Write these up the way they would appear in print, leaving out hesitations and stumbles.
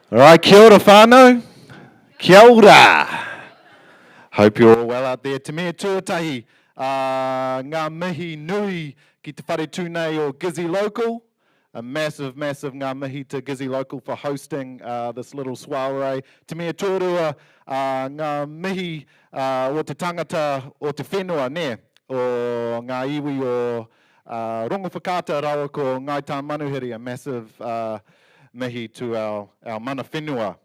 All right, kia ora whānau. Kia ora. Hope you're all well out there. Te mea tuatahi, ngā mihi nui ki te whare tūnei o Gizzy Local. A massive ngā mihi to Gizzy Local for hosting this little soiree. Te mea tōrua, ngā mihi o te tangata o te whenua, ne? O ngā iwi o rongo whakata rawa ko Ngai Tā Manuhiri, a massive mihi to our mana whenua,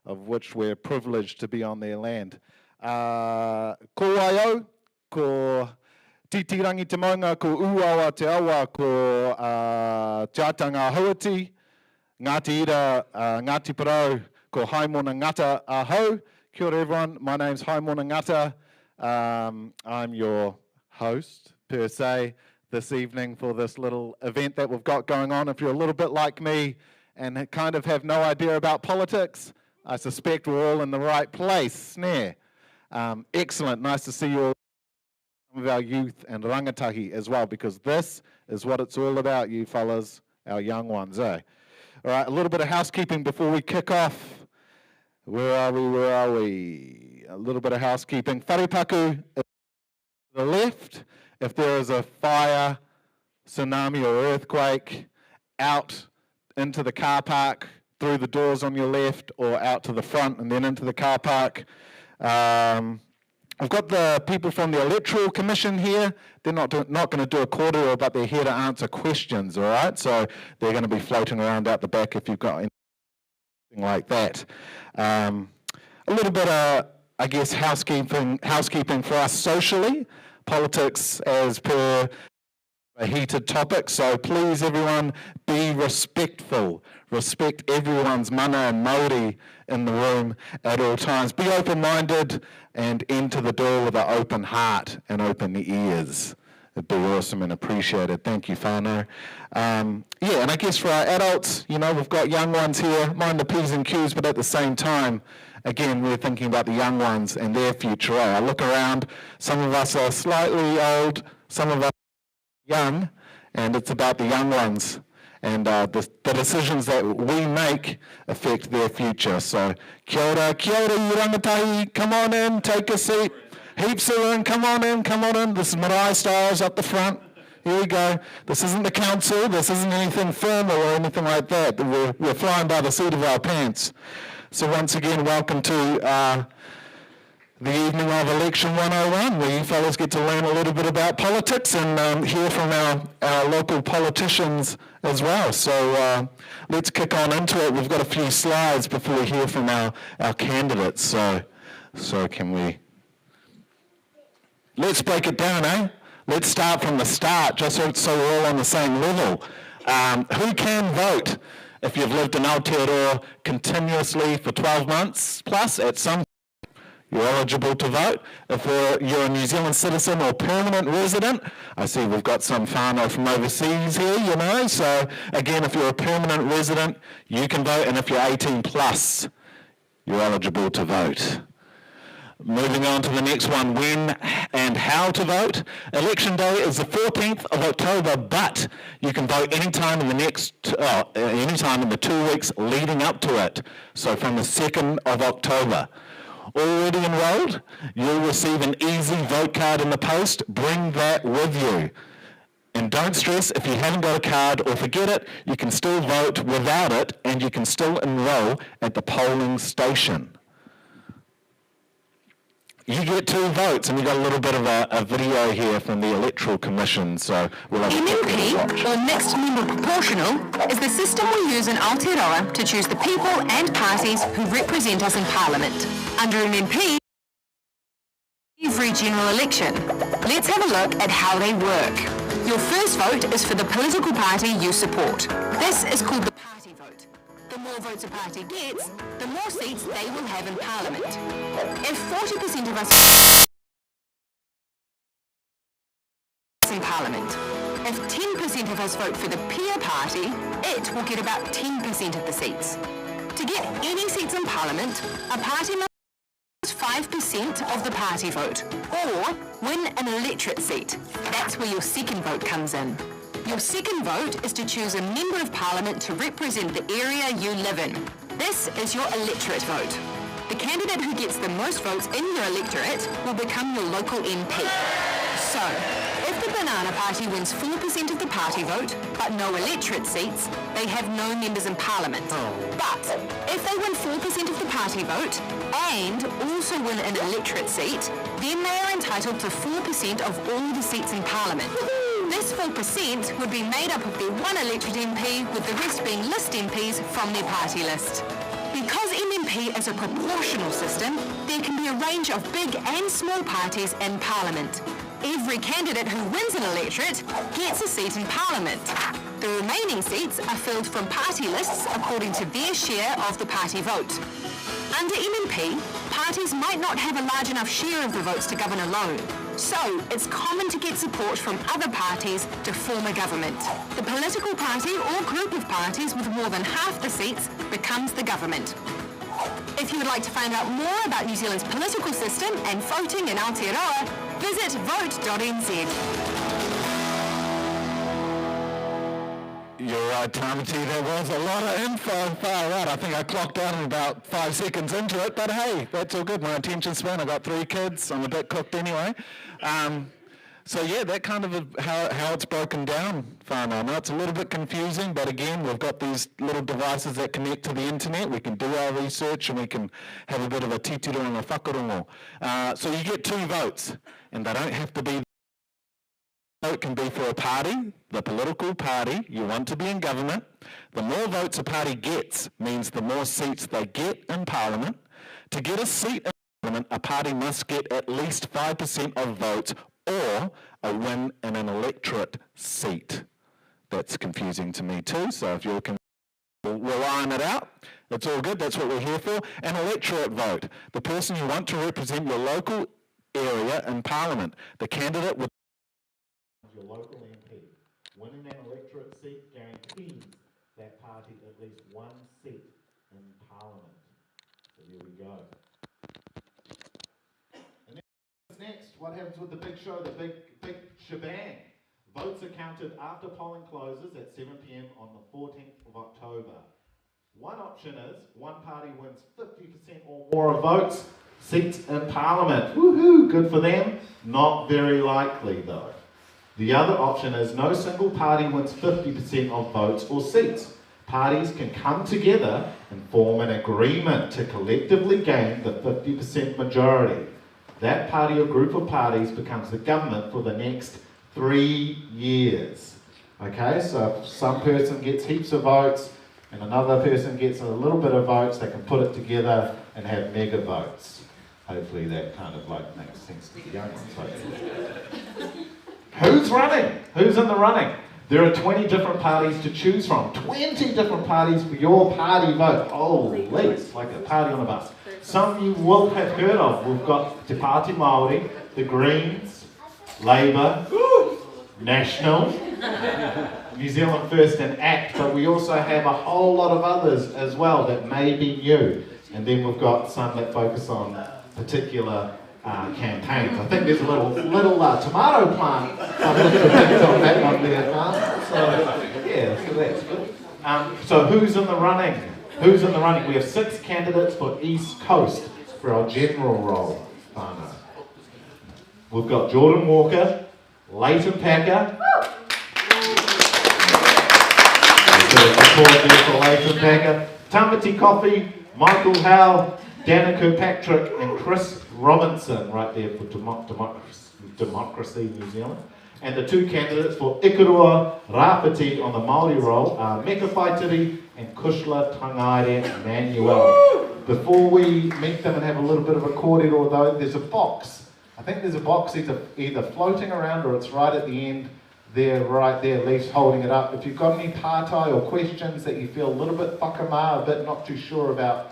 of which we're privileged to be on their land. Ko ai au, ko titirangi te maunga, ko uawa te awa, ko te atanga hauati, Ngāti ira, Ngāti parau, ko Haimona Ngata ahau. Kia ora everyone, my name's Haimona Ngata. I'm your host, per se, this evening for this little event that we've got going on. If you're a little bit like me and kind of have no idea about politics, I suspect we're all in the right place, snare. Excellent, nice to see you all, some of our youth and rangatahi as well, because this is what it's all about, you fellas, our young ones, eh? All right, a little bit of housekeeping before we kick off. Where are we? A little bit of housekeeping. Wharepaku is to the left. If there is a fire, tsunami or earthquake, out into the car park, through the doors on your left, or out to the front and then into the car park. I've got the people from the Electoral Commission here. They're not going to do a corridor, but they're here to answer questions, all right? So they're going to be floating around out the back if you've got anything like that. A little bit of, I guess, housekeeping for us socially. Politics as per a heated topic, so please everyone be respectful. Respect everyone's mana and mauri in the room at all times. Be open-minded and enter the door with an open heart and open ears. It'd be awesome and appreciated. Thank you, whānau. Yeah, and I guess for our adults, you know, we've got young ones here, mind the P's and Q's, but at the same time, again, we're thinking about the young ones and their future. I look around, some of us are slightly old, some of us young, and it's about the young ones, and the decisions that we make affect their future. So kia ora, you rangatahi, come on in, take a seat. Heaps of room, come on in. This is Marae Styles up the front. Here we go. This isn't the council, this isn't anything formal or anything like that. We're flying by the seat of our pants. So once again, welcome to the evening of Election 101, where you fellas get to learn a little bit about politics and hear from our local politicians as well. So let's kick on into it. We've got a few slides before we hear from our candidates. So can we... Let's break it down, eh? Let's start from the start, just so we're all on the same level. Who can vote? If you've lived in Aotearoa continuously for 12 months plus, at some you're eligible to vote. If you're a New Zealand citizen or permanent resident, I see we've got some whānau from overseas here, you know, so again, if you're a permanent resident, you can vote, and if you're 18 plus, you're eligible to vote. Moving on to the next one, when and how to vote. Election day is the 14th of October, but you can vote anytime in the 2 weeks leading up to it, so from the 2nd of October. Already enrolled, you'll receive an easy vote card in the post. Bring that with you. And don't stress if you haven't got a card or forget it, you can still vote without it and you can still enroll at the polling station. You get 2 votes, and we've got a little bit of a video here from the Electoral Commission, so we'll have a MMP, or mixed member proportional, is the system we use in Aotearoa to choose the people and parties who represent us in Parliament. Under MMP, every general election. Let's have a look at how they work. Your first vote is for the political party you support. This is called the party vote. The more votes a party gets, the more seats they will have in Parliament. If 40% of us in Parliament, if 10% of us vote for the peer party, it will get about 10% of the seats. To get any seats in Parliament, a party must 5% of the party vote, or win an electorate seat. That's where your second vote comes in. Your second vote is to choose a Member of Parliament to represent the area you live in. This is your electorate vote. The candidate who gets the most votes in your electorate will become your local MP. So, if the Banana Party wins 4% of the party vote, but no electorate seats, they have no members in Parliament. But if they win 4% of the party vote, and also win an electorate seat, then they are entitled to 4% of all the seats in Parliament. This 4% would be made up of their one electorate MP, with the rest being list MPs from their party list. Because MMP is a proportional system, there can be a range of big and small parties in Parliament. Every candidate who wins an electorate gets a seat in Parliament. The remaining seats are filled from party lists according to their share of the party vote. Under MMP, parties might not have a large enough share of the votes to govern alone, so it's common to get support from other parties to form a government. The political party or group of parties with more than half the seats becomes the government. If you would like to find out more about New Zealand's political system and voting in Aotearoa, visit vote.nz. You're right, Tamati, there was a lot of info, far right. I think I clocked out in about 5 seconds into it, but hey, that's all good. My attention span, I got 3 kids, I'm a bit cooked anyway. So yeah, that kind of how it's broken down, whānau. I know it's a little bit confusing, but again, we've got these little devices that connect to the internet. We can do our research and we can have a bit of a titiro and a whakarongo. So you get 2 votes, and they don't have to be. It can be for a party, the political party you want to be in government. The more votes a party gets means the more seats they get in Parliament. To get a seat in Parliament, a party must get at least 5% of votes or a win in an electorate seat. That's confusing to me too, so if you're confused, we'll iron it out. It's all good, that's what we're here for. An electorate vote, the person you want to represent your local area in Parliament. The candidate with your local MP. Winning an electorate seat guarantees that party at least 1 seat in Parliament. So there we go. And then what's next? What happens with the big show, the big shebang? Votes are counted after polling closes at 7 p.m. on the 14th of October. One option is one party wins 50% or more of votes, seats in Parliament. Woohoo, good for them. Not very likely though. The other option is no single party wins 50% of votes or seats. Parties can come together and form an agreement to collectively gain the 50% majority. That party or group of parties becomes the government for the next 3 years. Okay, so if some person gets heaps of votes and another person gets a little bit of votes, they can put it together and have mega votes. Hopefully that kind of like makes sense to the young ones. Hopefully. Who's running? Who's in the running? There are 20 different parties to choose from. 20 different parties for your party vote. Holy, it's like a party on a bus. Some you will have heard of. We've got Te Pāti Māori, the Greens, Labour, National, New Zealand First and ACT, but we also have a whole lot of others as well that may be new. And then we've got some that focus on particular campaigns. I think there's a little tomato plant on that one there, so yeah, so that's good. So who's in the running? Who's in the running? We have 6 candidates for East Coast for our general role. We've got Jordan Walker, Leighton Packer. Support there for Leighton Packer. Tamati Coffey, Michael Howe, Danica Patrick, and Chris Robinson, right there for Democracy New Zealand. And the 2 candidates for Ikarua Rāwhiti on the Māori role are Meka Whaitiri and Kushla Tangaire Manuel. Before we meet them and have a little bit of a kōrero though, there's a box. I think there's a box either floating around or it's right at the end there, right there, Leaf's holding it up. If you've got any pārtai or questions that you feel a little bit whakamā, a bit not too sure about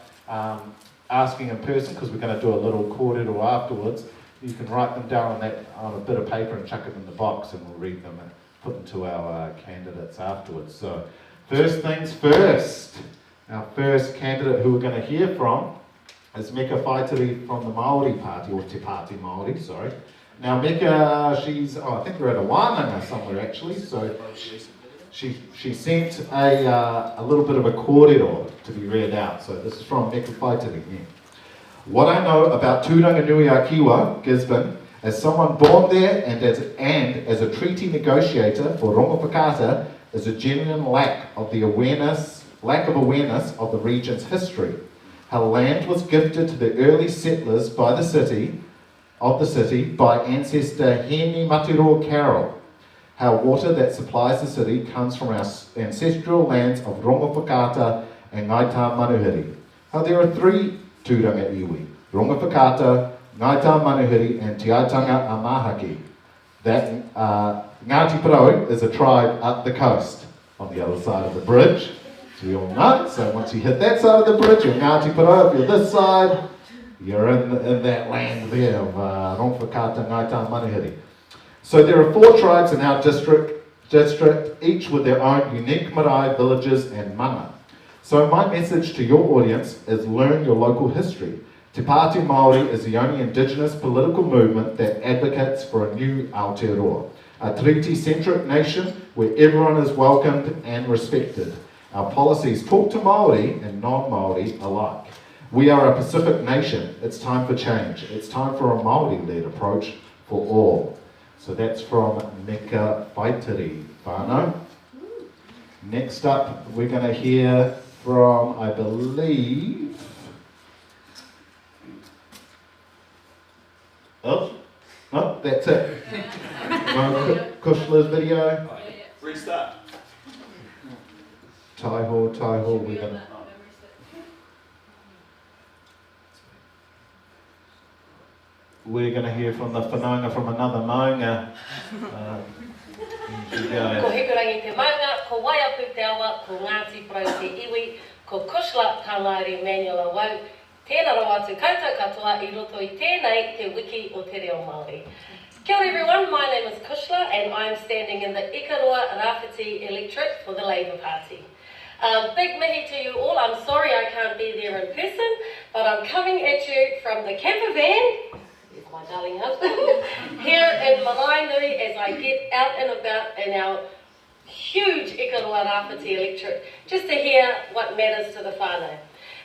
asking in person, because we're going to do a little kōrero afterwards, you can write them down on a bit of paper and chuck it in the box and we'll read them and put them to our candidates afterwards. So first things first, our first candidate who we're going to hear from is Meka Whaitiri from the Māori Party, or Te Pāti Māori, sorry. Now Meka, she's, I think we're at a wānanga somewhere actually, so she sent a little bit of a kōrero to be read out. So this is from Meka Whaitiri. Yeah. What I know about Tūranganui-a-Kiwa, Gisborne, as someone born there and as a treaty negotiator for Rongo is a genuine lack of awareness of the region's history. How land was gifted to the early settlers by the city by ancestor Heni Matiro Carroll. How water that supplies the city comes from our ancestral lands of Rongo and Ngaita Manuhiri. How there are three tūranga iwi, Rongo Ngaita Manuhiri and Tiaitanga Amahaki. That Ngāti Parau is a tribe up the coast, on the other side of the bridge, so we all know. So once you hit that side of the bridge, you're Ngāti Parau. If you're this side, you're in that land there of Rongo Ngaita Manuhiri. So there are 4 tribes in our district, each with their own unique marae, villages and mana. So my message to your audience is learn your local history. Te Pāti Māori is the only indigenous political movement that advocates for a new Aotearoa, a treaty-centric nation where everyone is welcomed and respected. Our policies talk to Māori and non-Māori alike. We are a Pacific nation. It's time for change. It's time for a Māori-led approach for all. So that's from Meka Whaitiri whānau. Next up, we're going to hear from, I believe, oh, no, that's it. Kushla's video. Restart. Taiho, we're going to... We're going to hear from the whanaunga from another maunga. Ko hekurangi te maunga, ko waiapu te awa, ko Ngāti Parau te iwi, ko Kushla Tāngāri Manuela Wau, tēnā rau atu koutou katoa I roto I tēnei te wiki o te reo Māori. Kia ora everyone, my name is Kushla and I'm standing in the Ikaroa Rāwhiti electorate for the Labour Party. Big mihi to you all, I'm sorry I can't be there in person, but I'm coming at you from the camper van, my darling husband, here in Maraenui as I get out and about in our huge Ikaroa Rāwhiti electorate, just to hear what matters to the whānau.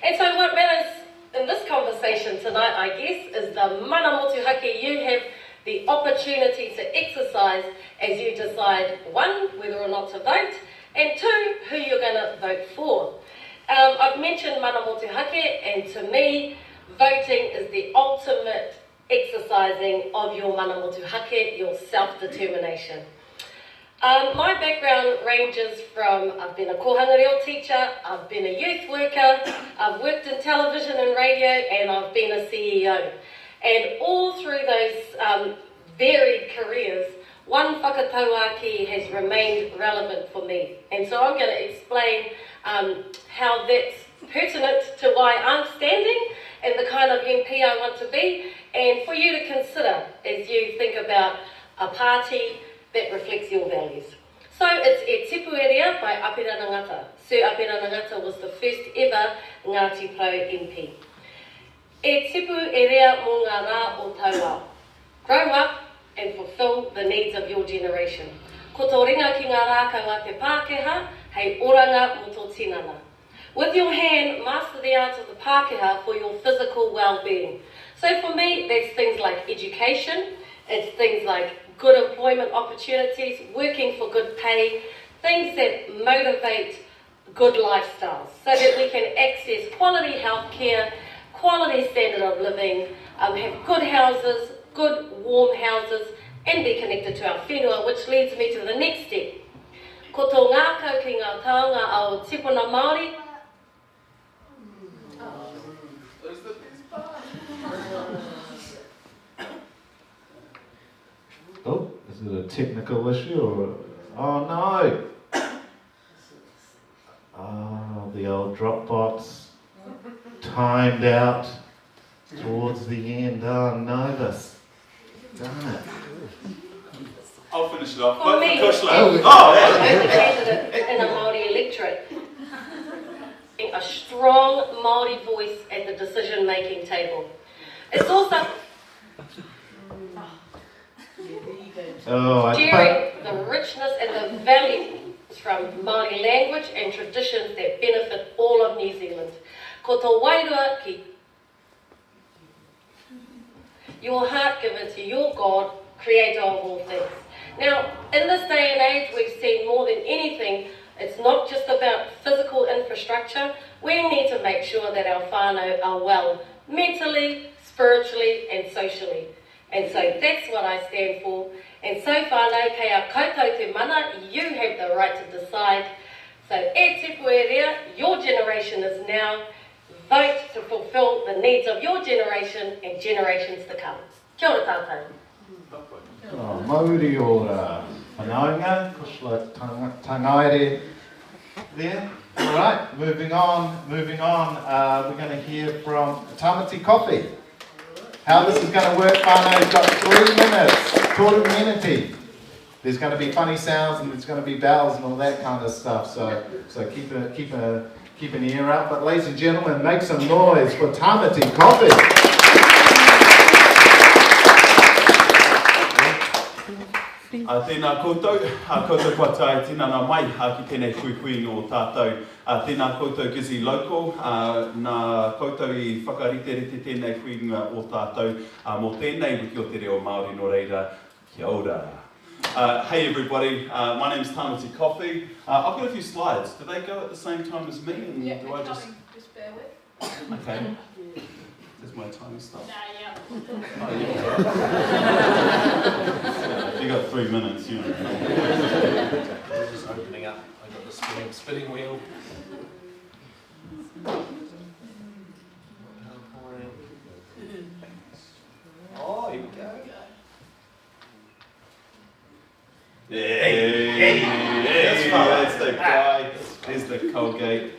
And so what matters in this conversation tonight, I guess, is the mana motuhake you have the opportunity to exercise as you decide, 1, whether or not to vote, and 2, who you're going to vote for. I've mentioned mana motuhake, and to me, voting is the ultimate exercising of your mana motuhake, your self-determination. My background ranges from, I've been a kohanga reo teacher, I've been a youth worker, I've worked in television and radio, and I've been a CEO. And all through those varied careers, one whakatauaki has remained relevant for me. And so I'm going to explain how that's pertinent to why I'm standing and the kind of MP I want to be, and for you to consider as you think about a party that reflects your values. So it's E Tipu Erea by Apira Ngata. Sir Apira Ngata was the first ever Ngāti Parau MP. E Tipu Erea mō ngā rā o tauao. Grow up and fulfill the needs of your generation. Ko tō ringa ki ngā rākanga te Pākehā, hei oranga mo tō tinana. With your hand, master the art of the Pākehā for your physical well-being. So for me, that's things like education, it's things like good employment opportunities, working for good pay, things that motivate good lifestyles so that we can access quality healthcare, quality standard of living, have good houses, good warm houses, and be connected to our whenua, which leads me to the next step. Ko tō ngākau ki ngā taonga ao tipuna Māori. Oh, is it a technical issue or... Oh no! Oh, the old Dropbox timed out towards the end. Oh no, this. Darn it. I'll finish it off. For me, yeah. as a candidate in a Māori electorate, a strong Māori voice at the decision-making table. It's also Oh, sharing the richness and the value is from Māori language and traditions that benefit all of New Zealand. Ko tō wairua ki your heart given to your God, creator of all things. Now, in this day and age, we've seen more than anything, it's not just about physical infrastructure. We need to make sure that our whānau are well, mentally, spiritually, and socially. And so that's what I stand for. And so whānau, kei a koutou te mana, you have the right to decide. So e te puerea, your generation is now. Vote to fulfill the needs of your generation and generations to come. Kia ora tātou. Oh, Mauri ora whanaunga, kusla tangaire there. All right, moving on. We're going to hear from Tamati Coffee. How this is going to work, whānau, you've got 3 minutes, total minute. There's going to be funny sounds and there's going to be bells and all that kind of stuff. So keep an ear up. But ladies and gentlemen, make some noise for Tamati Coffee. Tēnā koutou, koutou kua tae, tēnā ngā mai ki tēnei kuikui o tātou. Tēnā koutou Gizzy Local, nā koutou I whakarite tēnei kuinga o tātou. Mō tēnei wiki o te reo Māori no reira, kia ora. Hey everybody, my name's Tamati Coffee. I've got a few slides. Do they go at the same time as me? And yeah, do I just bear with. Okay. Does my time stop? Yeah. Oh, yeah. You got 3 minutes, you know. We're just opening up. I've got the spinning wheel. Oh, here we go. Hey, that's the guy. There's the Colgate.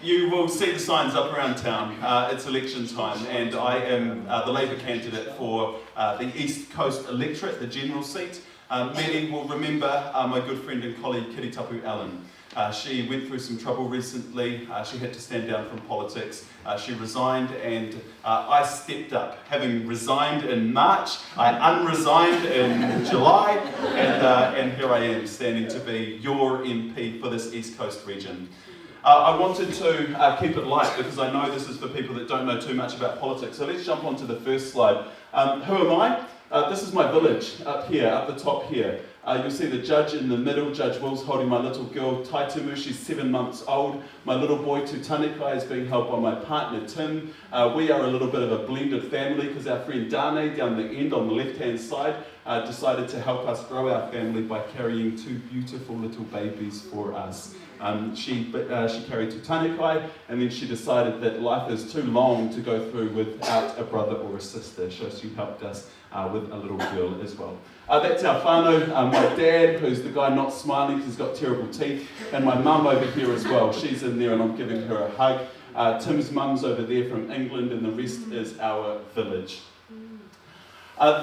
You will see the signs up around town. It's election time, and I am the Labour candidate for the East Coast electorate, the general seat. Many will remember my good friend and colleague Kitty Tapu Allen. She went through some trouble recently. She had to stand down from politics. She resigned, and I stepped up. Having resigned in March, I unresigned in July, and here I am standing to be your MP for this East Coast region. I wanted to keep it light because I know this is for people that don't know too much about politics. So let's jump on to the first slide. Who am I? This is my village up here, up the top here. You'll see the judge in the middle, Judge Will's holding my little girl Taitumu, she's 7 months old. My little boy Tutanekai is being held by my partner Tim. We are a little bit of a blended family because our friend Dane down the end on the left hand side decided to help us grow our family by carrying 2 beautiful little babies for us. She carried Tutanekai, and then she decided that life is too long to go through without a brother or a sister, so she helped us with a little girl as well. That's our whānau, my dad, who's the guy not smiling because he's got terrible teeth, and my mum over here as well. She's in there and I'm giving her a hug. Tim's mum's over there from England, and the rest is our village.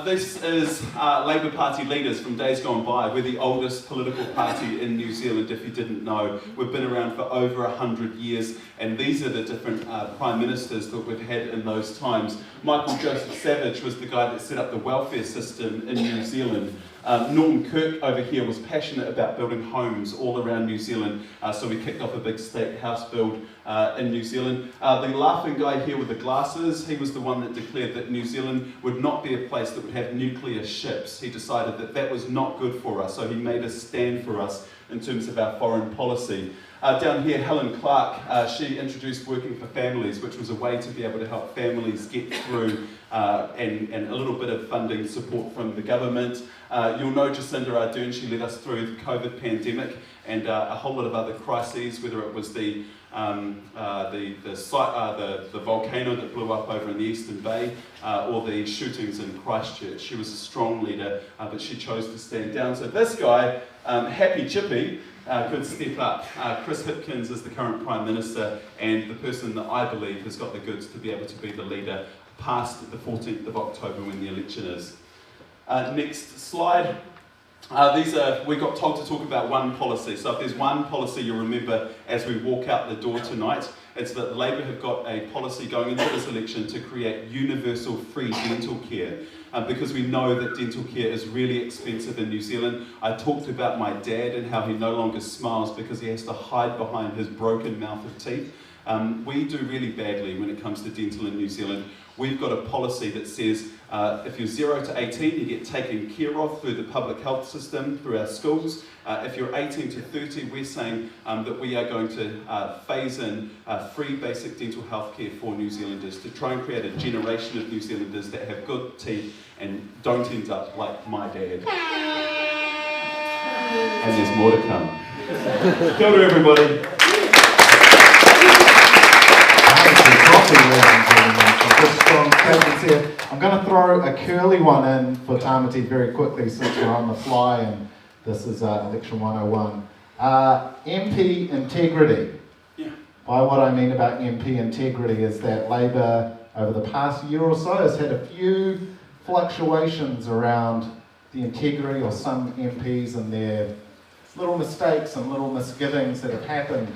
This is Labour Party leaders from days gone by. We're the oldest political party in New Zealand, if you didn't know. We've been around for over 100 years, and these are the different prime ministers that we've had in those times. Michael Joseph Savage was the guy that set up the welfare system in New Zealand. Norton Kirk over here was passionate about building homes all around New Zealand, so we kicked off a big state house build in New Zealand. The laughing guy here with the glasses, he was the one that declared that New Zealand would not be a place that would have nuclear ships. He decided that that was not good for us, so he made a stand for us in terms of our foreign policy. Down here, Helen Clark, she introduced Working for Families, which was a way to be able to help families get through and a little bit of funding support from the government. You'll know Jacinda Ardern, she led us through the COVID pandemic and a whole lot of other crises, whether it was the volcano that blew up over in the Eastern Bay or the shootings in Christchurch. She was a strong leader, but she chose to stand down. So this guy, Happy Chippy, could step up. Chris Hipkins is the current Prime Minister and the person that I believe has got the goods to be able to be the leader past the 14th of October when the election is. Next slide. We got told to talk about one policy. So if there's one policy you'll remember as we walk out the door tonight, it's that Labour have got a policy going into this election to create universal free dental care. because we know that dental care is really expensive in New Zealand. I talked about my dad and how he no longer smiles because he has to hide behind his broken mouth of teeth. We do really badly when it comes to dental in New Zealand. We've got a policy that says if you're 0 to 18, you get taken care of through the public health system, through our schools. If you're 18 to 30, we're saying that we are going to phase in free basic dental health care for New Zealanders to try and create a generation of New Zealanders that have good teeth and don't end up like my dad. And there's more to come. Kia ora, everybody. I'm going to throw a curly one in for Tamati very quickly since we're on the fly and this is Election 101. MP integrity. Yeah. By what I mean about MP integrity is that Labour over the past year or so has had a few fluctuations around the integrity of some MPs and their little mistakes and little misgivings that have happened,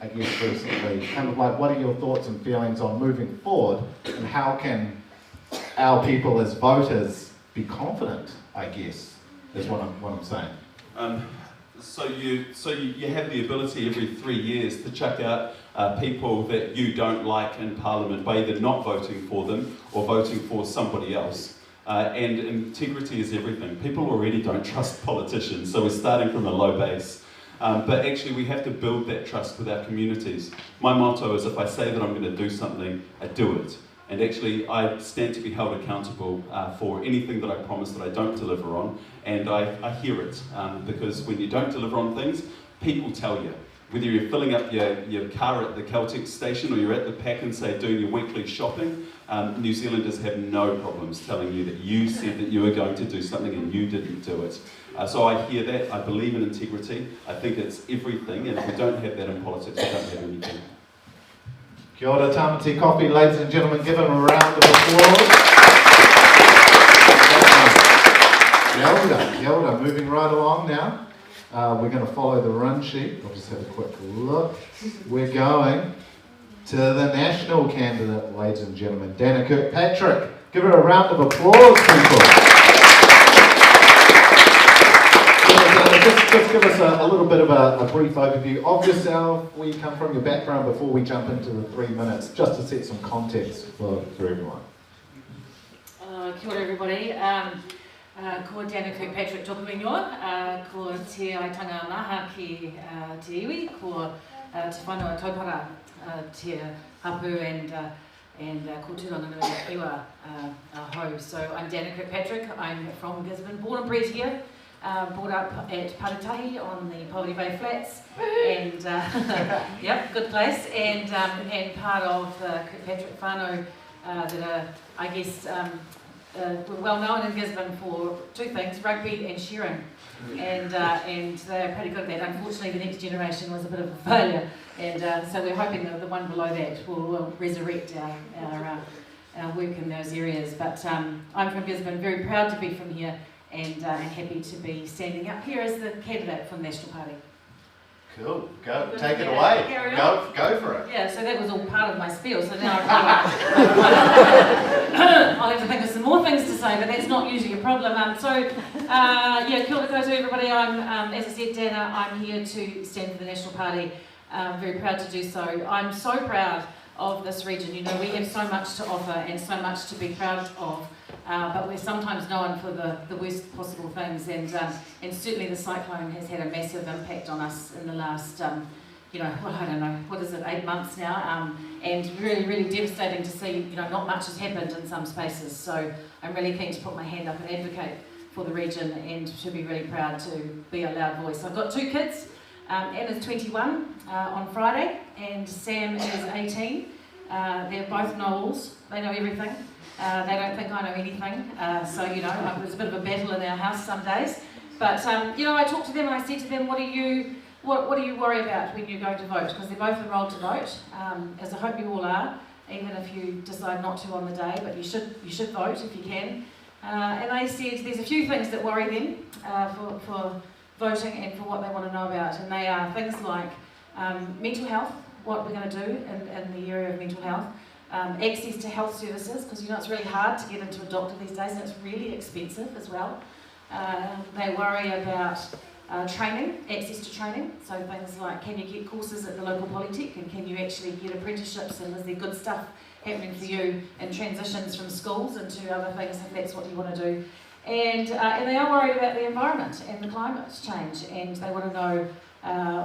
I guess, recently. Kind of like, what are your thoughts and feelings on moving forward, and how can our people as voters be confident, I guess, is what I'm saying. So you have the ability every 3 years to chuck out people that you don't like in Parliament by either not voting for them or voting for somebody else. And integrity is everything. People already don't trust politicians, so we're starting from a low base. But actually we have to build that trust with our communities. My motto is if I say that I'm going to do something, I do it. And actually I stand to be held accountable for anything that I promise that I don't deliver on. And I hear it, because when you don't deliver on things, people tell you. Whether you're filling up your car at the Caltex station or you're at the Pack and Say doing your weekly shopping, New Zealanders have no problems telling you that you said that you were going to do something and you didn't do it. So I hear that, I believe in integrity, I think it's everything, and if we don't have that in politics, we don't have anything. Kia ora, Tamati Coffee, ladies and gentlemen, give them a round of applause. Kia ora, moving right along now. We're going to follow the run sheet. I'll just have a quick look. We're going to the national candidate, ladies and gentlemen, Dana Kirkpatrick. Give her a round of applause, people. Just give us a little bit of a brief overview of yourself, where you come from, your background, before we jump into the 3 minutes, just to set some context for everyone. Kia ora, everybody. Ko Dana Kirkpatrick toku ingoa, ko te aitanga maha ki te iwi, ko te whanua taupara, te hapu and ko tūranga nui iwa hou. So I'm Dana Kirkpatrick, I'm from Gisborne, born and bred here, brought up at Paratahi on the Poverty Bay Flats, and yep, good place, and part of the Kirkpatrick whānau that are, I guess, we're well known in Gisborne for 2 things, rugby and shearing, and they're pretty good at that. Unfortunately, the next generation was a bit of a failure, and so we're hoping that the one below that will resurrect our work in those areas. But I'm from Gisborne, very proud to be from here, and happy to be standing up here as the candidate for the National Party. Cool, go, take it away, go for it. Yeah, so that was all part of my spiel, so now I'll have to think of some more things to say, but that's not usually a problem. Yeah, kia ora koutou everybody. I'm, as I said, Dana, I'm here to stand for the National Party. Very proud to do so. I'm so proud of this region. You know, we have so much to offer and so much to be proud of. But we're sometimes known for the worst possible things, and certainly the cyclone has had a massive impact on us in the last, you know, well, I don't know, what is it, 8 months now, and really, really devastating to see, you know, not much has happened in some spaces. So I'm really keen to put my hand up and advocate for the region, and to be really proud to be a loud voice. I've got 2 kids. Anna's 21 on Friday, and Sam is 18. They're both know-alls. They know everything. They don't think I know anything, so, you know, it was a bit of a battle in our house some days. But, you know, I talked to them and I said to them, what do you worry about when you're going to vote? Because they're both enrolled to vote, as I hope you all are, even if you decide not to on the day, but you should vote if you can. And they said there's a few things that worry them for voting and for what they want to know about, and they are things like mental health, what we're going to do in the area of mental health, access to health services, because you know it's really hard to get into a doctor these days and it's really expensive as well. They worry about training, access to training, so things like can you get courses at the local polytech and can you actually get apprenticeships and is there good stuff happening for you in transitions from schools into other things if that's what you want to do. And they are worried about the environment and the climate change, and they want to know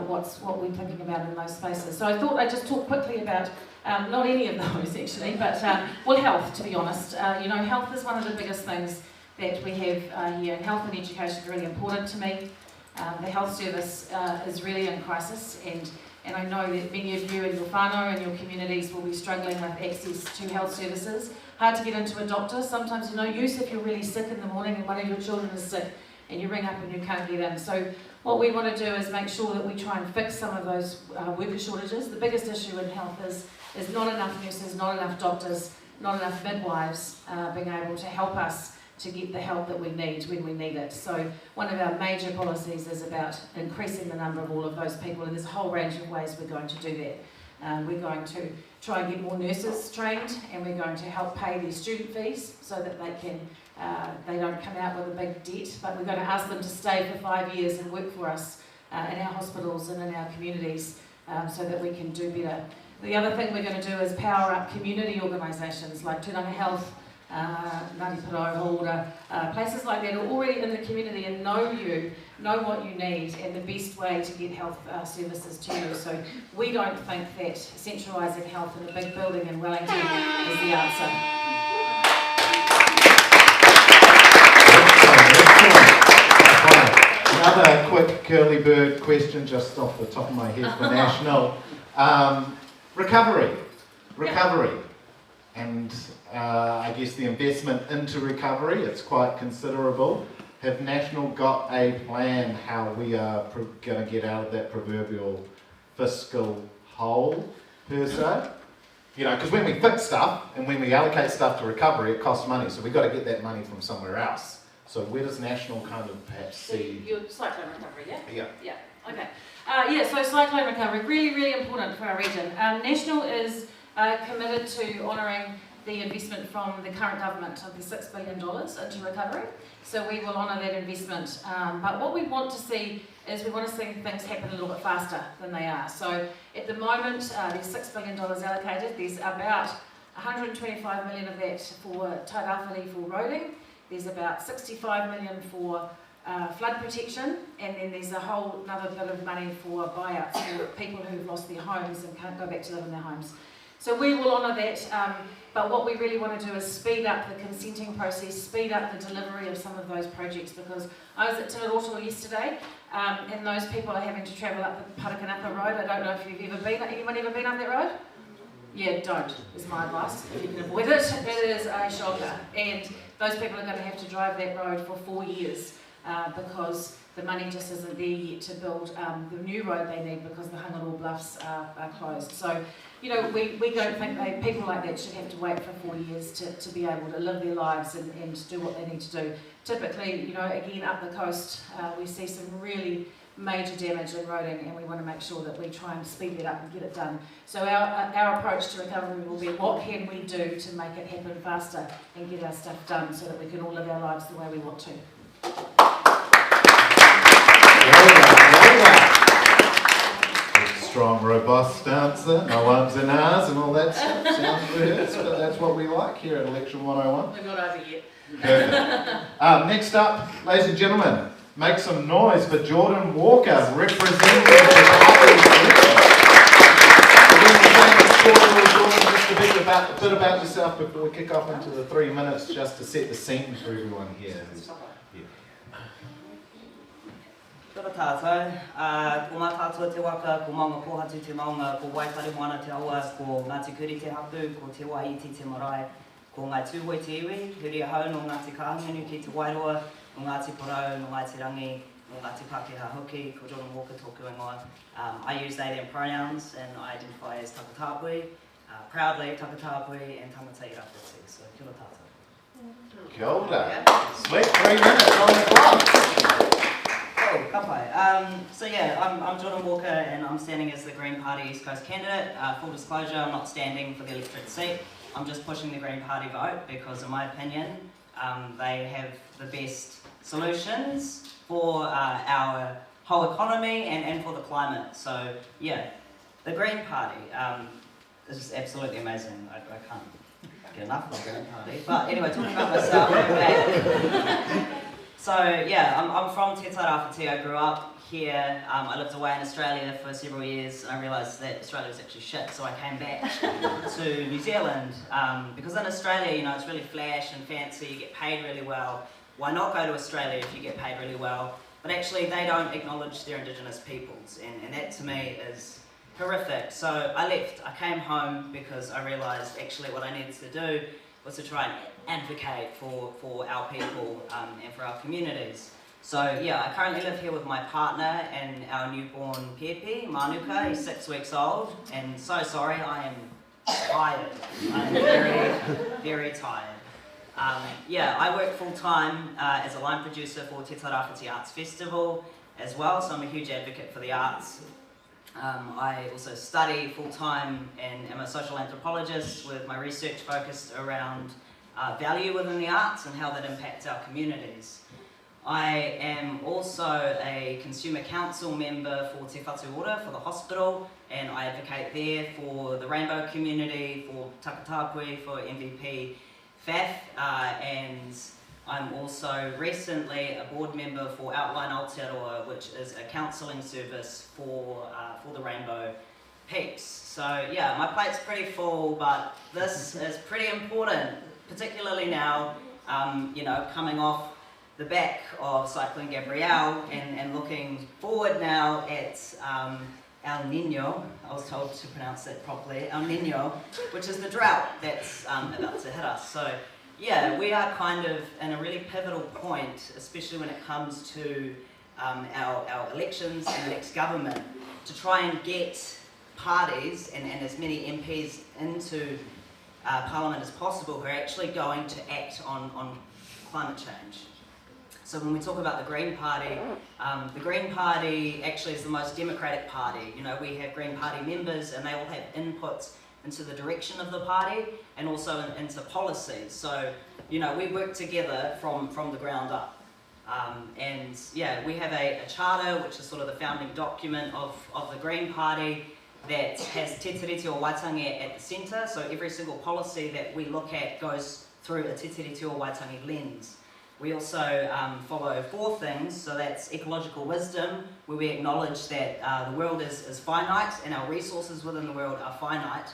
what we're thinking about in those spaces. So I thought I'd just talk quickly about, not any of those actually, but well, health, to be honest. You know, health is one of the biggest things that we have here, and health and education is really important to me. The health service is really in crisis, and I know that many of you in your whānau and your communities will be struggling with access to health services. Hard to get into a doctor, sometimes no use if you're really sick in the morning and one of your children is sick and you ring up and you can't get in. So what we want to do is make sure that we try and fix some of those worker shortages. The biggest issue in health is not enough nurses, not enough doctors, not enough midwives being able to help us to get the help that we need when we need it. So one of our major policies is about increasing the number of all of those people, and there's a whole range of ways we're going to do that. We're going to try and get more nurses trained, and we're going to help pay their student fees so that they don't come out with a big debt, but we're going to ask them to stay for 5 years and work for us in our hospitals and in our communities so that we can do better. The other thing we're going to do is power up community organisations like Tūranga Health, Ngāti Paraohora, places like that are already in the community and know what you need and the best way to get health services to you. So we don't think that centralising health in a big building in Wellington is the answer. Another quick curly bird question just off the top of my head for National. Recovery. And I guess the investment into recovery, it's quite considerable. Have National got a plan how we are going to get out of that proverbial fiscal hole, per se? You know, because when we fix stuff and when we allocate stuff to recovery, it costs money, so we've got to get that money from somewhere else. So where does National kind of perhaps see... Your cyclone recovery, yeah? Yeah. Okay. So cyclone recovery, really, really important for our region. National is committed to honouring the investment from the current government of the $6 billion into recovery. So we will honour that investment. But what we want to see is we want to see things happen a little bit faster than they are. So at the moment, there's $6 billion allocated. There's about 125 million of that for tairāwhiti for roading. There's about 65 million for flood protection, and then there's a whole another bit of money for buyouts for people who've lost their homes and can't go back to live in their homes. So we will honour that, but what we really want to do is speed up the consenting process, speed up the delivery of some of those projects, because I was at Te Roto yesterday, and those people are having to travel up the Parakanapa Road. I don't know if you've ever been, anyone ever been up that road? Yeah, don't, is my advice. If you can avoid it, it is a shocker. And those people are going to have to drive that road for 4 years because the money just isn't there yet to build the new road they need, because the Hangaroa Bluffs are closed. So, you know, we don't think people like that should have to wait for 4 years to be able to live their lives and do what they need to do. Typically, you know, again, up the coast, we see some really major damage in roading, and we want to make sure that we try and speed that up and get it done. So our approach to recovery will be, what can we do to make it happen faster and get our stuff done so that we can all live our lives the way we want to. Strong, robust answer, no ums and ahs and all that stuff. Sounds weird, but that's what we like here at Election 101. We're not over yet. Perfect. Next up, ladies and gentlemen, make some noise for Jordan Walker, representing the party selection. Jordan, just a bit about yourself before we kick off into the 3 minutes, just to set the scene for everyone here. Kia ora tātou, ko mā tātua te waka, ko maunga pohatu te maunga, ko waitare moana te aua, ko Ngāti Kuri te hapu, ko te waiti te marae, ko Ngai Tūhoi te iwi, huri ahau no Ngāti Kahanganu ki te Wairoa, no Ngāti Porou, no Ngāti Rangi, no Ngāti Pākehā Hoki, ko Jordan Walker tōku ingoa. I use they them pronouns and I identify as Takatāpui, proudly Takatāpui and Tangata Irapiti, so kia ora tātou. Kia ora. Sweet, 3 minutes on the clock. Oh, kapai. So yeah, I'm Jordan Walker and I'm standing as the Green Party East Coast candidate. Full disclosure, I'm not standing for the electorate seat. I'm just pushing the Green Party vote because, in my opinion, they have the best solutions for our whole economy and for the climate. So, yeah, the Green Party is absolutely amazing. I can't get enough of the Green Party. But anyway, talking about myself, okay. So, yeah, I'm from Te Tairāwhiti. I grew up here. I lived away in Australia for several years, and I realised that Australia was actually shit, so I came back to New Zealand. Because in Australia, you know, it's really flash and fancy, you get paid really well. Why not go to Australia if you get paid really well? But actually, they don't acknowledge their Indigenous peoples, and that to me is horrific. So I left. I came home because I realised actually what I needed to do was to try and advocate for our people and for our communities. So yeah, I currently live here with my partner and our newborn Pepe, Manuka. He's 6 weeks old, and so sorry, I am tired. I'm very, very tired. Yeah, I work full-time as a line producer for Te Tairāwhiti Arts Festival as well, so I'm a huge advocate for the arts. I also study full-time and am a social anthropologist with my research focused around value within the arts and how that impacts our communities. I am also a consumer council member for Te Whatuora for the hospital, and I advocate there for the rainbow community, for Takatapui, for MVP FAF, and I'm also recently a board member for Outline Aotearoa, which is a counselling service for the Rainbow Peaks. So yeah, my plate's pretty full, but this is pretty important, particularly now, you know, coming off the back of Cyclone Gabrielle and looking forward now at El Niño. I was told to pronounce that properly, El Niño, which is the drought that's about to hit us. So yeah, we are kind of in a really pivotal point, especially when it comes to our elections and the next government, to try and get parties and as many MPs into Parliament as possible who are actually going to act on climate change. So when we talk about the Green Party actually is the most democratic party. You know, we have Green Party members and they all have inputs into the direction of the party and also into policies. So, you know, we work together from the ground up. And yeah, we have a charter, which is sort of the founding document of the Green Party that has Te Tiriti o Waitangi at the centre. So every single policy that we look at goes through a Te Tiriti o Waitangi lens. We also follow 4 things, so that's ecological wisdom, where we acknowledge that the world is finite and our resources within the world are finite,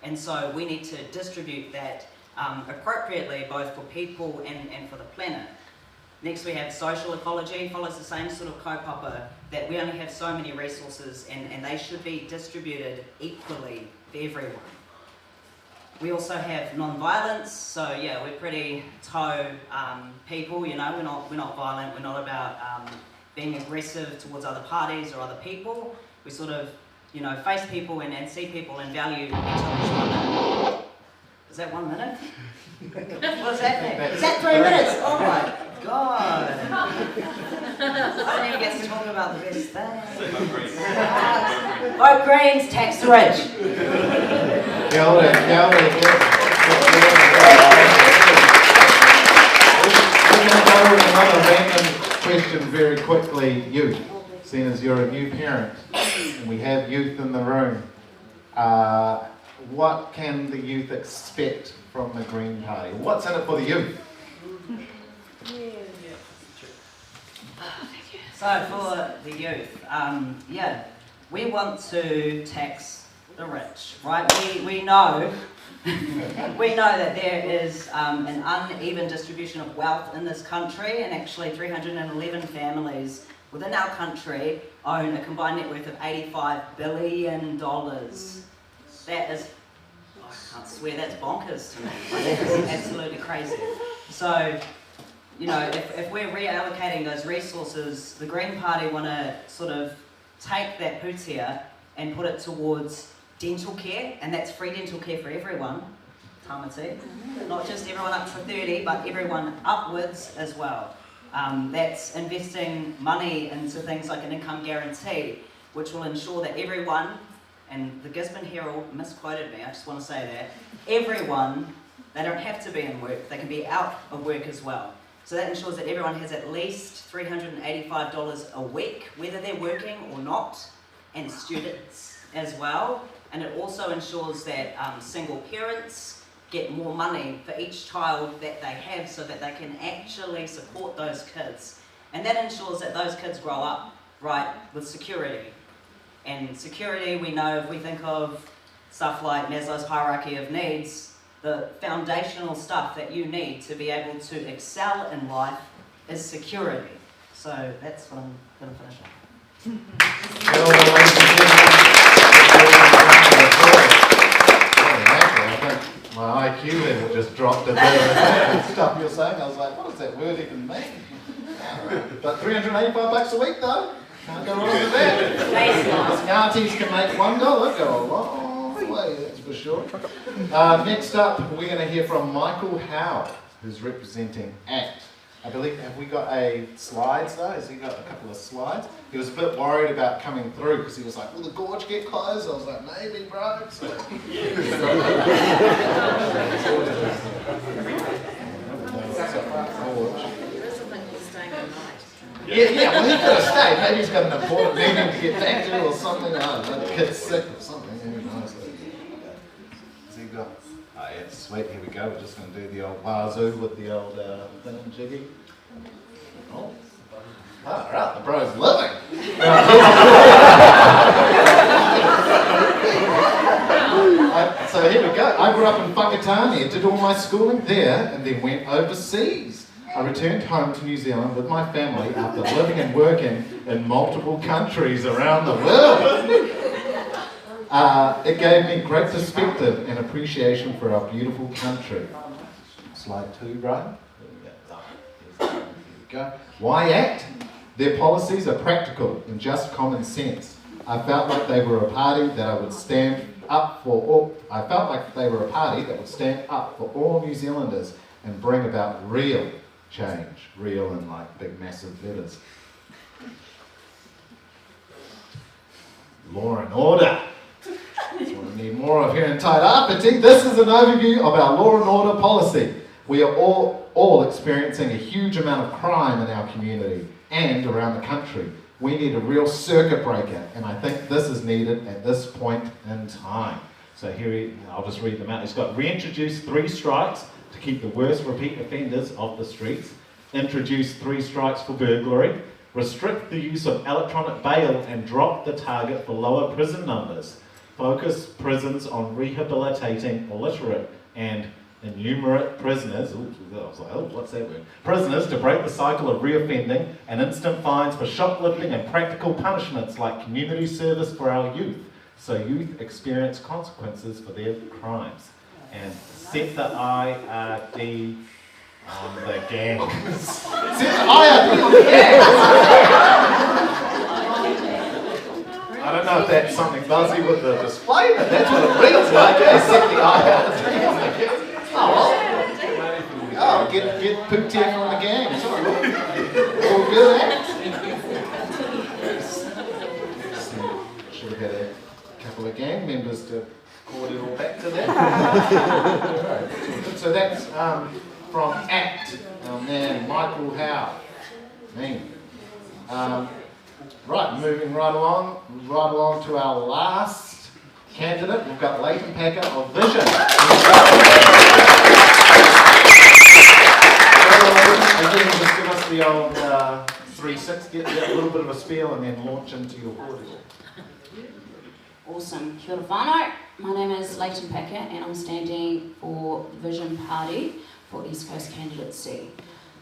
and so we need to distribute that appropriately both for people and for the planet. Next we have social ecology, follows the same sort of kaupapa, that we only have so many resources and they should be distributed equally for everyone. We also have non-violence, so yeah, we're pretty toe people, you know, we're not violent, we're not about being aggressive towards other parties or other people. We sort of, you know, face people and see people and value each other's. Is that 1 minute? What does that mean? Is that 3 minutes? Oh my God. I don't even get to talk about the best things. Vote Greens, tax rich. Kia ora, kia ora. We're going to go with another random question very quickly. Youth, seeing as you're a new parent and we have youth in the room, what can the youth expect from the Green Party? What's in it for the youth? So for the youth, yeah, we want to tax the rich, right? We know we know that there is an uneven distribution of wealth in this country, and actually 311 families within our country own a combined net worth of $85 billion. That is, I can't swear, that's bonkers to me. That's absolutely crazy. So, you know, if we're reallocating those resources, the Green Party want to sort of take that putia and put it towards dental care, and that's free dental care for everyone, tamati. Not just everyone up to 30, but everyone upwards as well. That's investing money into things like an income guarantee, which will ensure that everyone and the Gisborne Herald misquoted me, I just want to say that, everyone, they don't have to be in work, they can be out of work as well. So that ensures that everyone has at least $385 a week, whether they're working or not, and students as well. And it also ensures that single parents get more money for each child that they have so that they can actually support those kids. And that ensures that those kids grow up, right, with security. And security, we know, if we think of stuff like Maslow's hierarchy of needs, the foundational stuff that you need to be able to excel in life is security. So that's what I'm going to finish on. Well, ladies and gentlemen, I think my IQ level just dropped a bit. The stuff you're saying, I was like, what does that word even mean? But $385 a week though, can't go wrong with that. Aunties can make $1 go a long way, that's for sure. Next up, we're going to hear from Michael Howe, who's representing ACT. I believe, have we got a slides though? Has he got a couple of slides? He was a bit worried about coming through because he was like, will the gorge get closed? I was like, maybe, bro. So, yeah, well, he could have stayed. Maybe he's got an important meeting to get back to or something. I don't know, the kid's sick or something. Who knows? Has he got? Oh, yeah, sweet. Here we go. We're just going to do the old wazoo with the old thingamajiggy. Oh. All right, the bro's living. So here we go. I grew up in Whakatane, did all my schooling there, and then went overseas. I returned home to New Zealand with my family after living and working in multiple countries around the world. It gave me great perspective and appreciation for our beautiful country. Slide 2, Brian. Here we go. Why ACT? Their policies are practical and just common sense. I felt like they were a party that would stand up for all New Zealanders and bring about real change. Real in like big massive letters. Law and order. That's what we need more of here in Tairāwhiti. This is an overview of our law and order policy. We are all experiencing a huge amount of crime in our community and around the country. We need a real circuit breaker, and I think this is needed at this point in time. So here, I'll just read them out. It's got reintroduce 3 strikes to keep the worst repeat offenders off the streets, introduce 3 strikes for burglary, restrict the use of electronic bail and drop the target for lower prison numbers, focus prisons on rehabilitating illiterate and enumerate prisoners, what's that word? Prisoners to break the cycle of reoffending, and instant fines for shoplifting and practical punishments like community service for our youth, so youth experience consequences for their crimes. And set the IRD on the gangs. Set the IRD on the gangs! I don't know if that's something buzzy with the display, but that's what it reads like. Set the IRD on the gangs. Oh, get pooped here from the gang. All good, eh? Should have had a couple of gang members to cord it all back to that. So that's from ACT, our man Michael Howe. Right, moving right along to our last candidate. We've got Leighton Packer of Vision. Again, just give us the old 360, get a little bit of a spiel and then launch into your audio. Awesome. Kia ora whānau. My name is Leighton Packer and I'm standing for Vision Party for East Coast Candidacy.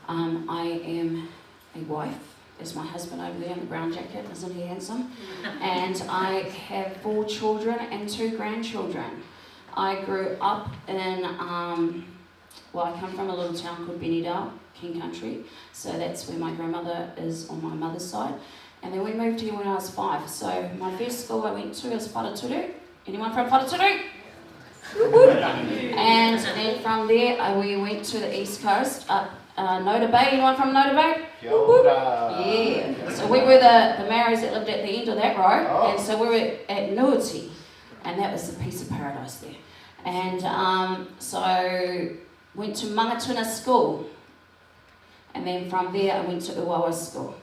I am a wife. There's my husband over there in the brown jacket, isn't he handsome? And I have 4 children and 2 grandchildren. I grew up in, I come from a little town called Benidorm, King Country, so that's where my grandmother is on my mother's side. And then we moved here when I was 5. So my first school I went to was Wharaturu. Anyone from Wharaturu? And then from there we went to the East Coast, up Noda Bay. Anyone from Noda Bay? Yeah. So we were the Maoris that lived at the end of that road, and so we were at Nuiti. and that was a piece of paradise there. And so went to Mangatuna School, and then from there I went to Uwawa School.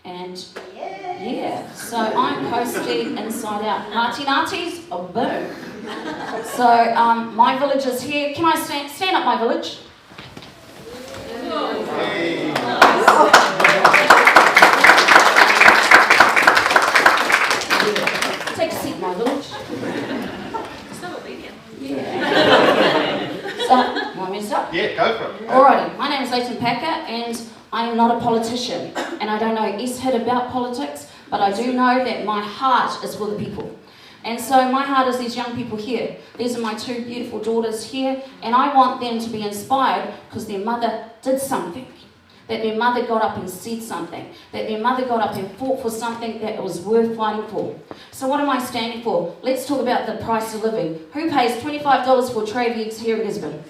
And yeah, so I'm posted inside out. Ngāti Ngātis, oh boom. So my village is here. Can I stand up, my village? Take a seat, my village. So obedient. Yeah. So, want me to start? Yeah, go for it. Alrighty, my name is Leighton Packer, and I am not a politician, and I don't know S-hit about politics, but I do know that my heart is for the people. And so my heart is these young people here. These are my two beautiful daughters here, and I want them to be inspired because their mother did something. That their mother got up and said something. That their mother got up and fought for something that was worth fighting for. So what am I standing for? Let's talk about the price of living. Who pays $25 for a tray of eggs here in Gisborne?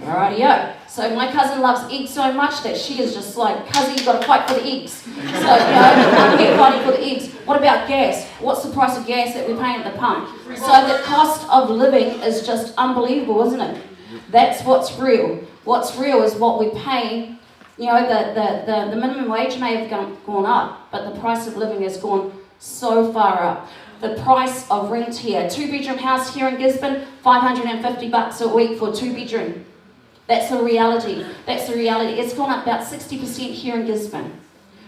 Alrighty-o. So my cousin loves eggs so much that she is just like, cousin, you've got to fight for the eggs. So, I'm here fighting for the eggs. What about gas? What's the price of gas that we're paying at the pump? So the cost of living is just unbelievable, isn't it? That's what's real. What's real is what we're paying. You know, the minimum wage may have gone up, but the price of living has gone so far up. The price of rent here, 2-bedroom house here in Gisborne, $550 a week for a 2-bedroom. That's the reality. That's the reality. It's gone up about 60% here in Gisborne.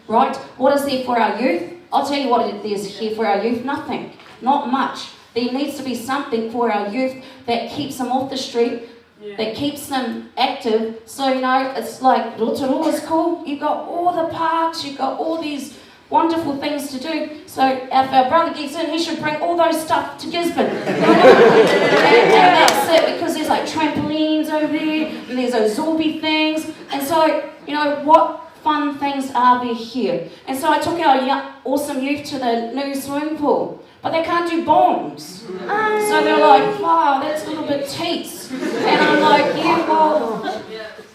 Right? What is there for our youth? I'll tell you what there's here for our youth. Nothing. Not much. There needs to be something for our youth that keeps them off the street, that keeps them active. So, you know, it's like Rotorua is cool. You've got all the parks, you've got all these wonderful things to do. So if our brother gets in, he should bring all those stuff to Gisborne. and that's it, because there's like trampolines over there, and there's those Zorby things. And so, you know, what fun things are there here? And so I took our awesome youth to the new swimming pool. But they can't do bombs. So they're like, wow, that's a little bit teats. And I'm like, yeah, well,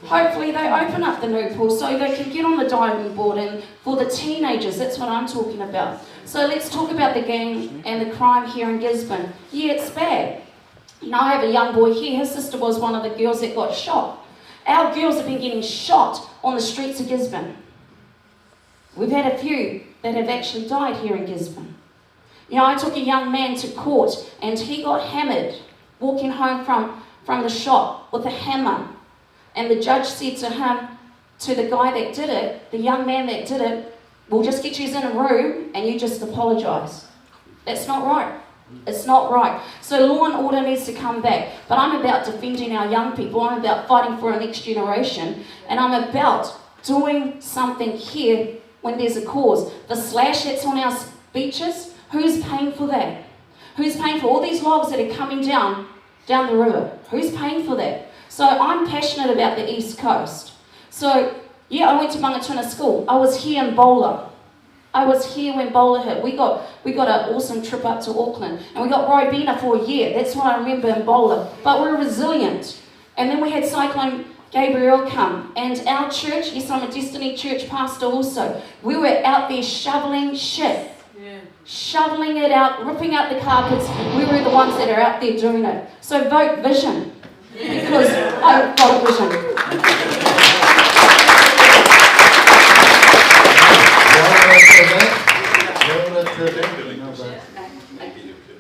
hopefully they open up the new pool so they can get on the diving board. And for the teenagers, that's what I'm talking about. So let's talk about the gang and the crime here in Gisborne. Yeah, it's bad. You know, I have a young boy here. His sister was one of the girls that got shot. Our girls have been getting shot on the streets of Gisborne. We've had a few that have actually died here in Gisborne. You know, I took a young man to court and he got hammered walking home from the shop with a hammer. And the judge said to him, to the guy that did it, the young man that did it, we'll just get you in a room and you just apologise. That's not right. It's not right. So law and order needs to come back. But I'm about defending our young people. I'm about fighting for our next generation. And I'm about doing something here when there's a cause. The slash that's on our beaches, who's paying for that? Who's paying for all these logs that are coming down the river? Who's paying for that? So I'm passionate about the East Coast. So yeah, I went to Mangatuna School. I was here in Bowler. I was here when Bowler hit. We got an awesome trip up to Auckland, and we got Ribena for a year. That's what I remember in Bowler. But we're resilient. And then we had Cyclone Gabriel come, and our church, yes, I'm a Destiny Church pastor also. We were out there shoveling shit. Shoveling it out, ripping out the carpets. We were the ones that are out there doing it. So vote vision, because I've got a vision.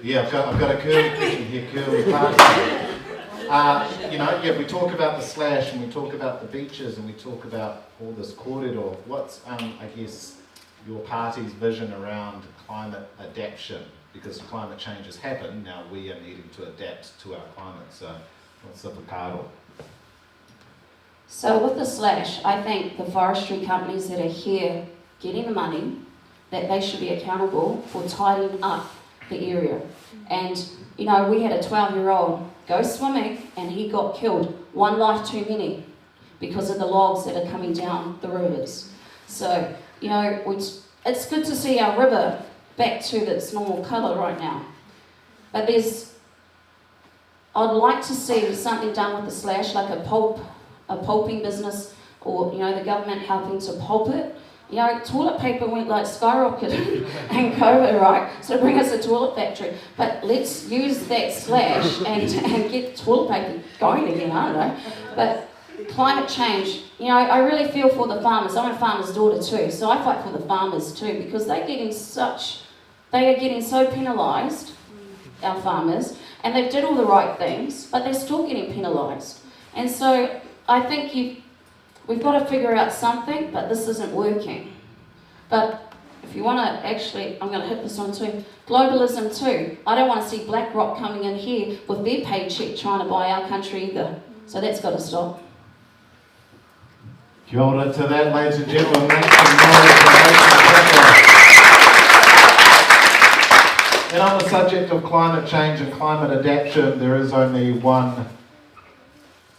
Yeah, I've got a curly question here, curly party. You know, yeah, we talk about the slash and we talk about the beaches and we talk about all this corridor. What's, I guess, your party's vision around climate adaptation? Because climate change has happened, now we are needing to adapt to our climate. So what's the Picado? So with the slash, I think the forestry companies that are here getting the money, that they should be accountable for tidying up the area. And, you know, we had a 12-year-old go swimming and he got killed. One life too many because of the logs that are coming down the rivers. So, you know, it's good to see our river back to its normal colour right now. But I'd like to see something done with the slash, like a pulping business, or, you know, the government helping to pulp it You know, toilet paper went like skyrocketed and COVID, right? So bring us a toilet factory. But let's use that slash and get toilet paper going again, I don't know. But climate change, you know, I really feel for the farmers. I'm a farmer's daughter too, so I fight for the farmers too, because they are getting so penalised, our farmers, and they did all the right things, but they're still getting penalised. And so I think we've got to figure out something, but this isn't working. But if you want to actually, I'm going to hit this on too, globalism too. I don't want to see BlackRock coming in here with their paycheck trying to buy our country either. So that's got to stop. Kia ora to that, ladies and gentlemen. And on the subject of climate change and climate adaptation, there is only one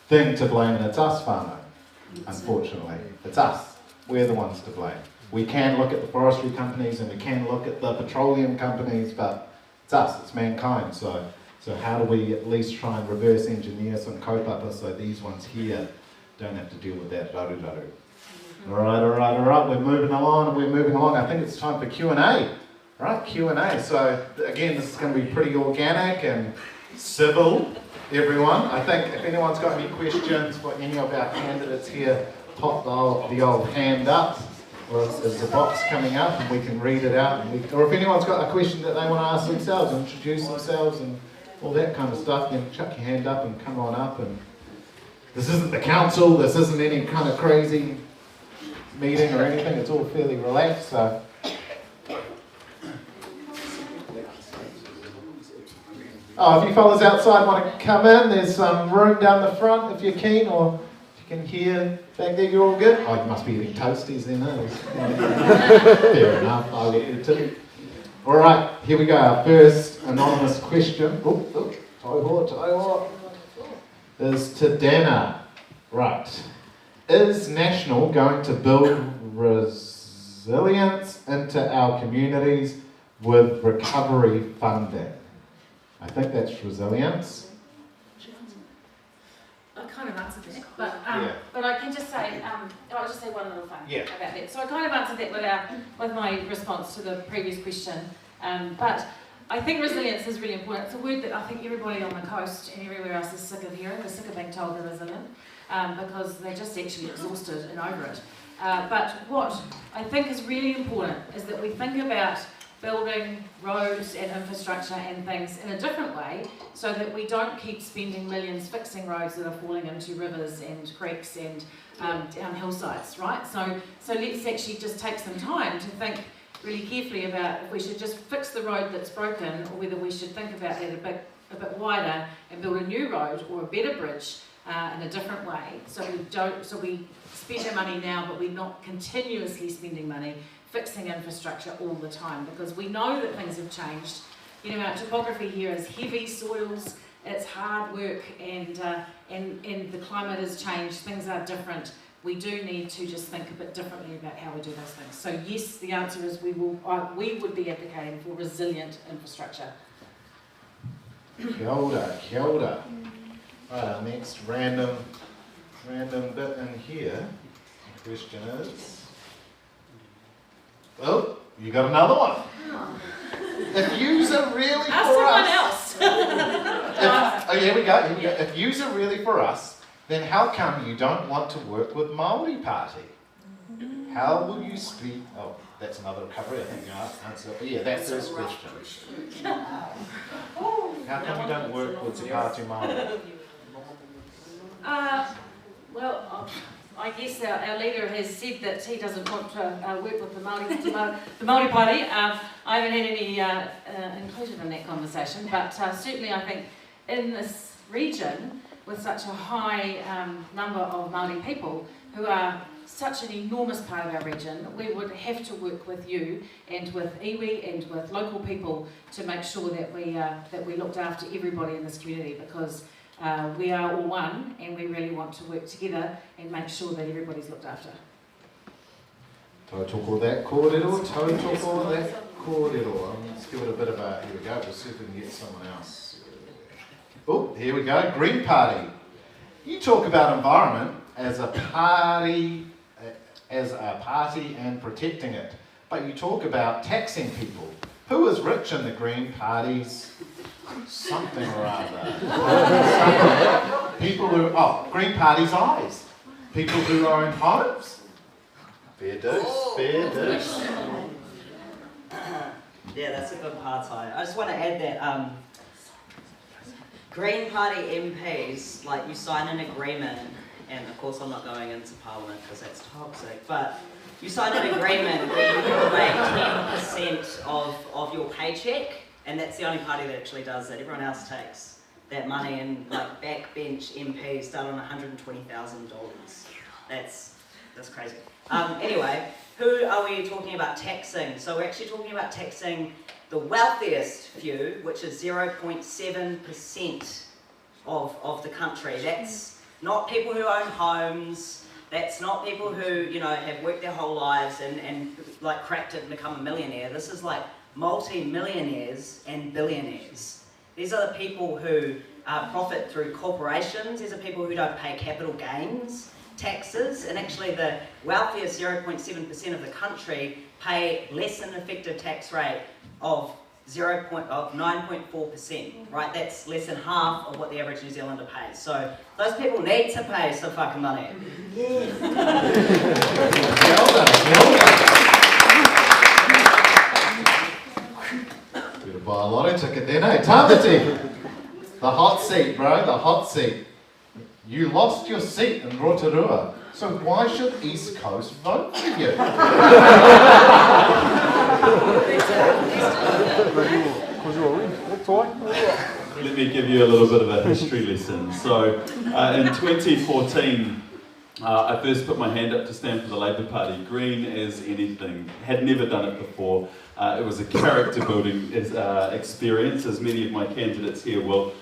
thing to blame, and it's us, whānau. Unfortunately, it's us. We're the ones to blame. We can look at the forestry companies and we can look at the petroleum companies, but it's us, it's mankind. So how do we at least try and reverse engineer some kaupapa so these ones here don't have to deal with that raru. All right, we're moving along. I think it's time for Q&A. Right, Q&A. So again, this is going to be pretty organic and civil, everyone. I think if anyone's got any questions for any of our candidates here, pop the old hand up, or is the box coming up and we can read it out. Or if anyone's got a question that they want to ask themselves, introduce themselves and all that kind of stuff, then chuck your hand up and come on up. And this isn't the council, this isn't any kind of crazy meeting or anything, it's all fairly relaxed. So. Oh, if you fellas outside want to come in, there's some room down the front if you're keen, or if you can hear back there, you're all good. Oh, you must be eating toasties then, Fair enough, I'll let you too. All right, here we go, our first anonymous question. Taihoa. Is to Dana. Right. Is National going to build resilience into our communities with recovery funding? I think that's resilience. I kind of answered that, but I can just say, I'll just say one little thing about that. So I kind of answered that with my response to the previous question, but I think resilience is really important. It's a word that I think everybody on the coast and everywhere else is sick of hearing. They're sick of being told they're resilient because they're just actually exhausted and over it. But what I think is really important is that we think about building roads and infrastructure and things in a different way so that we don't keep spending millions fixing roads that are falling into rivers and creeks and down hillsides, right? So let's actually just take some time to think really carefully about if we should just fix the road that's broken or whether we should think about it a bit wider and build a new road or a better bridge in a different way so we spend our money now but we're not continuously spending money fixing infrastructure all the time, because we know that things have changed. You know, our topography here is heavy soils, it's hard work, and the climate has changed, things are different. We do need to just think a bit differently about how we do those things. So yes, the answer is we would be advocating for resilient infrastructure. Kia ora. Right, our next random bit in here. The question is, oh, you got another one. If yous are really ask for someone us, else. here we go. If yous are really for us, then how come you don't want to work with Māori Party? How will you speak? Oh, that's another recovery. I think you answered it. But yeah, that's the first question. How come you don't work with the Party Māori? Well, I guess our leader has said that he doesn't want to work with the Māori Party. I haven't had any inclusion in that conversation, but certainly I think in this region, with such a high number of Māori people who are such an enormous part of our region, we would have to work with you and with iwi and with local people to make sure that we looked after everybody in this community, because we are all one and we really want to work together and make sure that everybody's looked after. Tautoko that kōrero. Let's give it a bit of a, here we go, we'll see if we can get someone else. Oh, here we go, Green Party. You talk about environment as a party, as a party and protecting it. But you talk about taxing people. Who is rich in the Green Party's something or other? People who, Green Party's eyes. People who own homes. Fair deuce, fair deuce. Yeah, that's a good party. I just want to add that Green Party MPs, like you sign an agreement, and of course I'm not going into Parliament because that's toxic, but you sign an agreement where you can make 10% of your paycheck, and that's the only party that actually does that. Everyone else takes that money, and like backbench MPs start on $120,000. That's crazy. Anyway, who are we talking about taxing? So we're actually talking about taxing the wealthiest few, which is 0.7% of the country. That's not people who own homes. That's not people who, have worked their whole lives and like cracked it and become a millionaire. This is like multi-millionaires and billionaires. These are the people who profit through corporations. These are people who don't pay capital gains taxes, and actually the wealthiest 0.7% of the country pay less than an effective tax rate of 9.4%, right? That's less than half of what the average New Zealander pays. So those people need to pay some fucking money. Bit of buy a lotto ticket then, eh? Tāmati! The hot seat, bro, the hot seat. You lost your seat in Rotorua, so why should East Coast vote for you? Let me give you a little bit of a history lesson. So, in 2014, I first put my hand up to stand for the Labour Party, green as anything. Had never done it before. It was a character building experience, as many of my candidates here will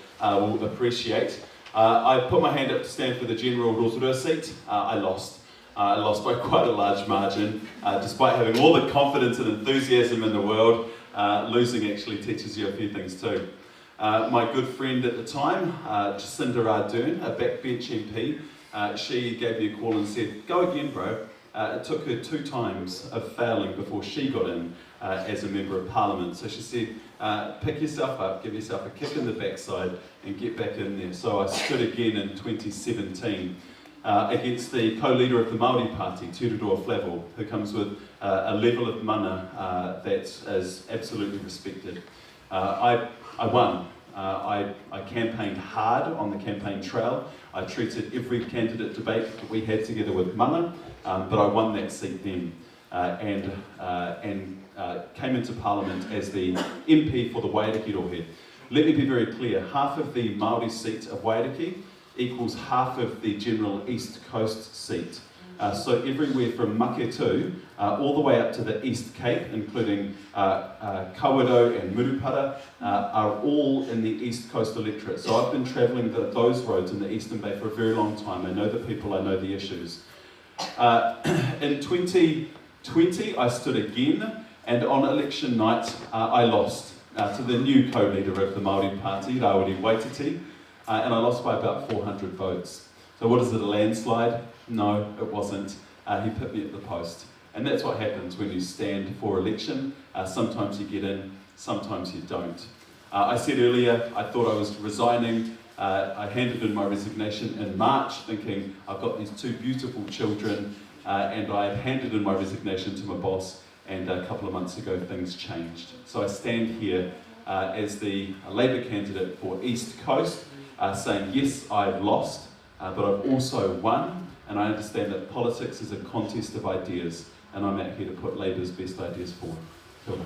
appreciate. I put my hand up to stand for the general Rotorua seat. I lost. I lost by quite a large margin, despite having all the confidence and enthusiasm in the world. Losing actually teaches you a few things too. My good friend at the time, Jacinda Ardern, a backbench MP, she gave me a call and said, "Go again, bro." It took her 2 times of failing before she got in as a Member of Parliament. So she said, pick yourself up, give yourself a kick in the backside and get back in there. So I stood again in 2017 against the co-leader of the Māori Party, Tururoa Flavel, who comes with a level of mana that is absolutely respected. I won. I campaigned hard on the campaign trail. I treated every candidate debate that we had together with mana, but I won that seat then and came into Parliament as the MP for the Waiariki Rohe. Let me be very clear, half of the Māori seat of Waiariki equals half of the general East Coast seat. So everywhere from Maketu all the way up to the East Cape, including Kawerau and Murupara, are all in the East Coast electorate. So I've been travelling those roads in the Eastern Bay for a very long time. I know the people, I know the issues. In 2020, I stood again, and on election night, I lost to the new co-leader of the Māori Party, Rawiri Waititi, and I lost by about 400 votes. So what is it, a landslide? No, it wasn't. He put me at the post. And that's what happens when you stand for election. Sometimes you get in, sometimes you don't. I said earlier, I thought I was resigning. I handed in my resignation in March, thinking I've got these 2 beautiful children, and I handed in my resignation to my boss, and a couple of months ago things changed. So I stand here as the Labour candidate for East Coast, saying yes, I've lost, but I've also won, and I understand that politics is a contest of ideas, and I'm out here to put Labour's best ideas forward. Kia ora.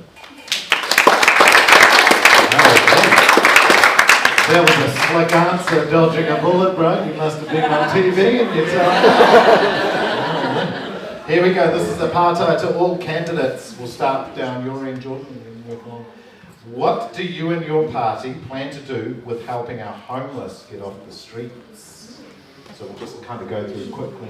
That was a slick answer, dodging a bullet, bro. You must have been on TV and you Here we go, this is the partai to all candidates. We'll start down your end, Jordan, and then move on. What do you and your party plan to do with helping our homeless get off the streets? So we'll just kind of go through quickly.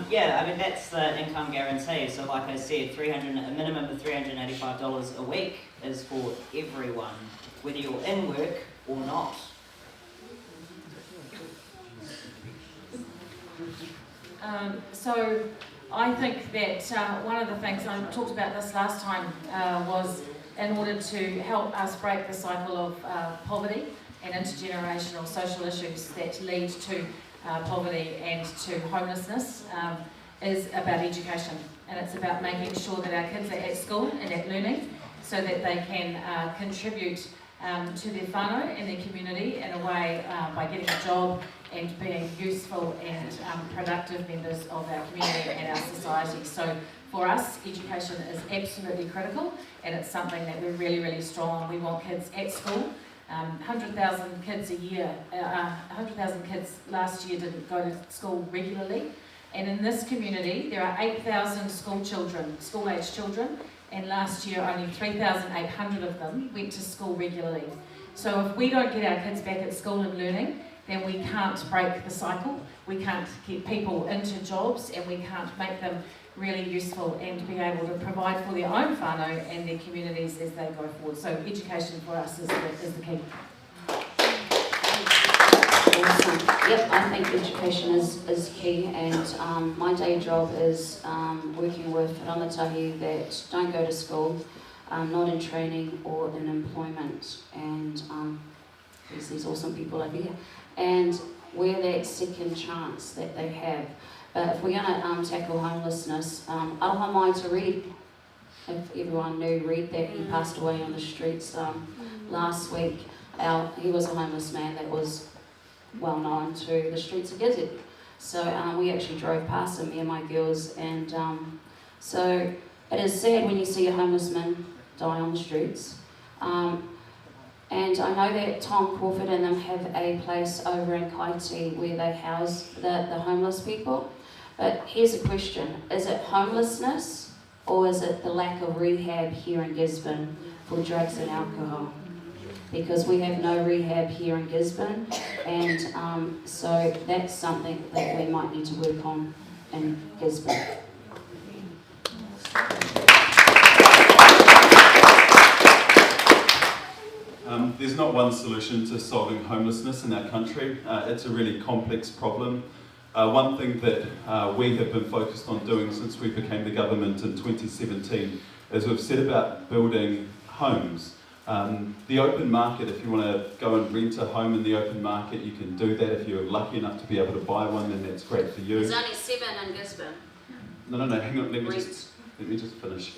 Yeah, I mean, that's the income guarantee. So like I said, a minimum of $385 a week is for everyone, whether you're in work or not. So I think that one of the things, I talked about this last time, was in order to help us break the cycle of poverty and intergenerational social issues that lead to poverty and to homelessness, is about education. And it's about making sure that our kids are at school and at learning so that they can contribute to their whānau and their community in a way by getting a job and being useful and productive members of our community and our society. So for us, education is absolutely critical, and it's something that we're really, really strong on. We want kids at school. 100,000 kids a year, 100,000 kids last year didn't go to school regularly. And in this community, there are 8,000 school-aged children, and last year only 3,800 of them went to school regularly. So if we don't get our kids back at school and learning, then we can't break the cycle, we can't get people into jobs, and we can't make them really useful and be able to provide for their own whānau and their communities as they go forward. So education for us is the key. Awesome. Yep, I think education is key, and my day job is working with rangatahi that don't go to school, not in training or in employment, and there's these awesome people over here, and we're that second chance that they have. But if we're going to tackle homelessness, aroha mai to Reed, if everyone knew Reed, that he passed away on the streets last week. He was a homeless man that was well known to the streets of Gizzy. So we actually drove past him, me and my girls, and so it is sad when you see a homeless man die on the streets. And I know that Tom Crawford and them have a place over in Kaiti where they house the homeless people. But here's a question, is it homelessness or is it the lack of rehab here in Gisborne for drugs and alcohol? Because we have no rehab here in Gisborne, and so that's something that we might need to work on in Gisborne. There's not one solution to solving homelessness in our country. It's a really complex problem. One thing that we have been focused on doing since we became the government in 2017 is we've set about building homes. The open market, if you want to go and rent a home in the open market, you can do that. If you're lucky enough to be able to buy one, then that's great for you. There's only 7 in Gisborne. No, hang on, let me just finish.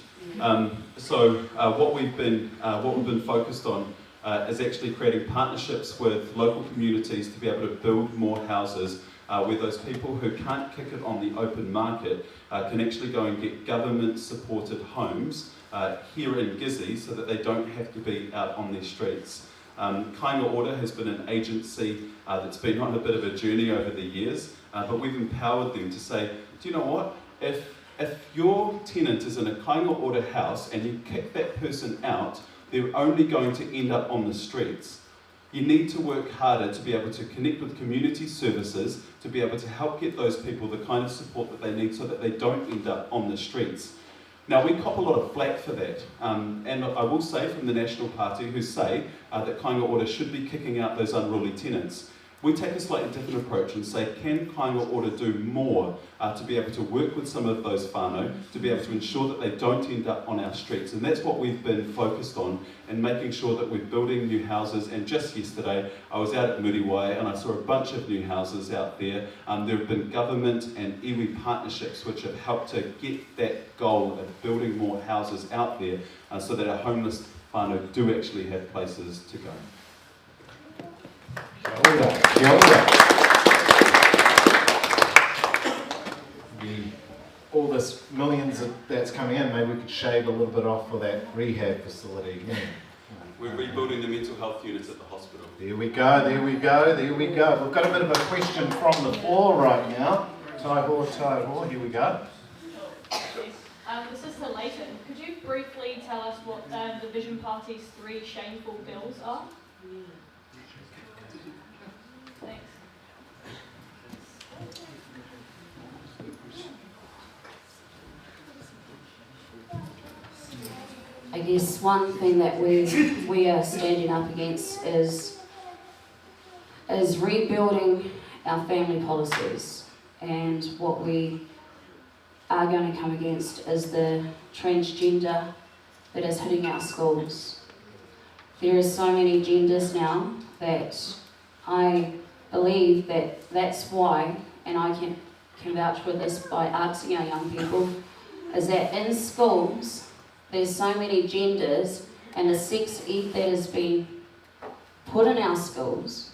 So what we've been focused on is actually creating partnerships with local communities to be able to build more houses where those people who can't kick it on the open market can actually go and get government-supported homes here in Gizzy so that they don't have to be out on their streets. Kāinga Order has been an agency that's been on a bit of a journey over the years, but we've empowered them to say, do you know what, if your tenant is in a Kāinga Order house and you kick that person out, they're only going to end up on the streets. You need to work harder to be able to connect with community services, to be able to help get those people the kind of support that they need so that they don't end up on the streets. Now, we cop a lot of flack for that, and I will say from the National Party who say that Kāinga Order should be kicking out those unruly tenants. We take a slightly different approach and say, can Kāinga Order do more to be able to work with some of those whānau, to be able to ensure that they don't end up on our streets? And that's what we've been focused on, and making sure that we're building new houses. And just yesterday, I was out at Muriwai and I saw a bunch of new houses out there. There have been government and iwi partnerships which have helped to get that goal of building more houses out there so that our homeless whānau do actually have places to go. Kia ora. All this millions that's coming in, maybe we could shave a little bit off for that rehab facility. Yeah. We're rebuilding the mental health units at the hospital. There we go. We've got a bit of a question from the floor right now. Taiho, here we go. This is to Leighton. Could you briefly tell us what the Vision Party's 3 shameful bills are? Thanks. I guess one thing that we are standing up against is rebuilding our family policies. and what we are going to come against is the transgender that is hitting our schools. There are so many genders now that I believe that that's why, and I can vouch for this by asking our young people, is that in schools there's so many genders, and the sex ed that has been put in our schools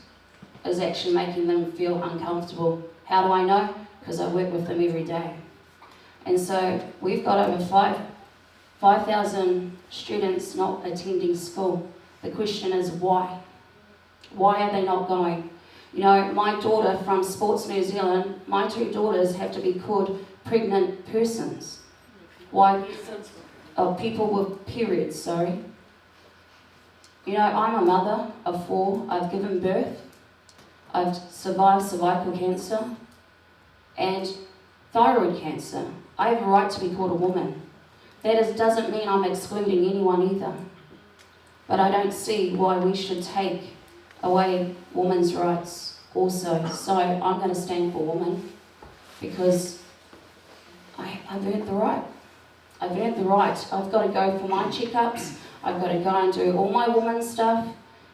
is actually making them feel uncomfortable. How do I know? Because I work with them every day. And so we've got over 5,000 students not attending school. The question is why? Why are they not going? You know, my daughter from Sports New Zealand, my 2 daughters have to be called pregnant persons. Why? Oh, people with periods, sorry. You know, I'm a mother of 4. I've given birth. I've survived cervical cancer and thyroid cancer. I have a right to be called a woman. That doesn't mean I'm excluding anyone either. But I don't see why we should take away women's rights also. So I'm going to stand for women because I've earned the right. I've earned the right. I've got to go for my checkups. I've got to go and do all my woman stuff.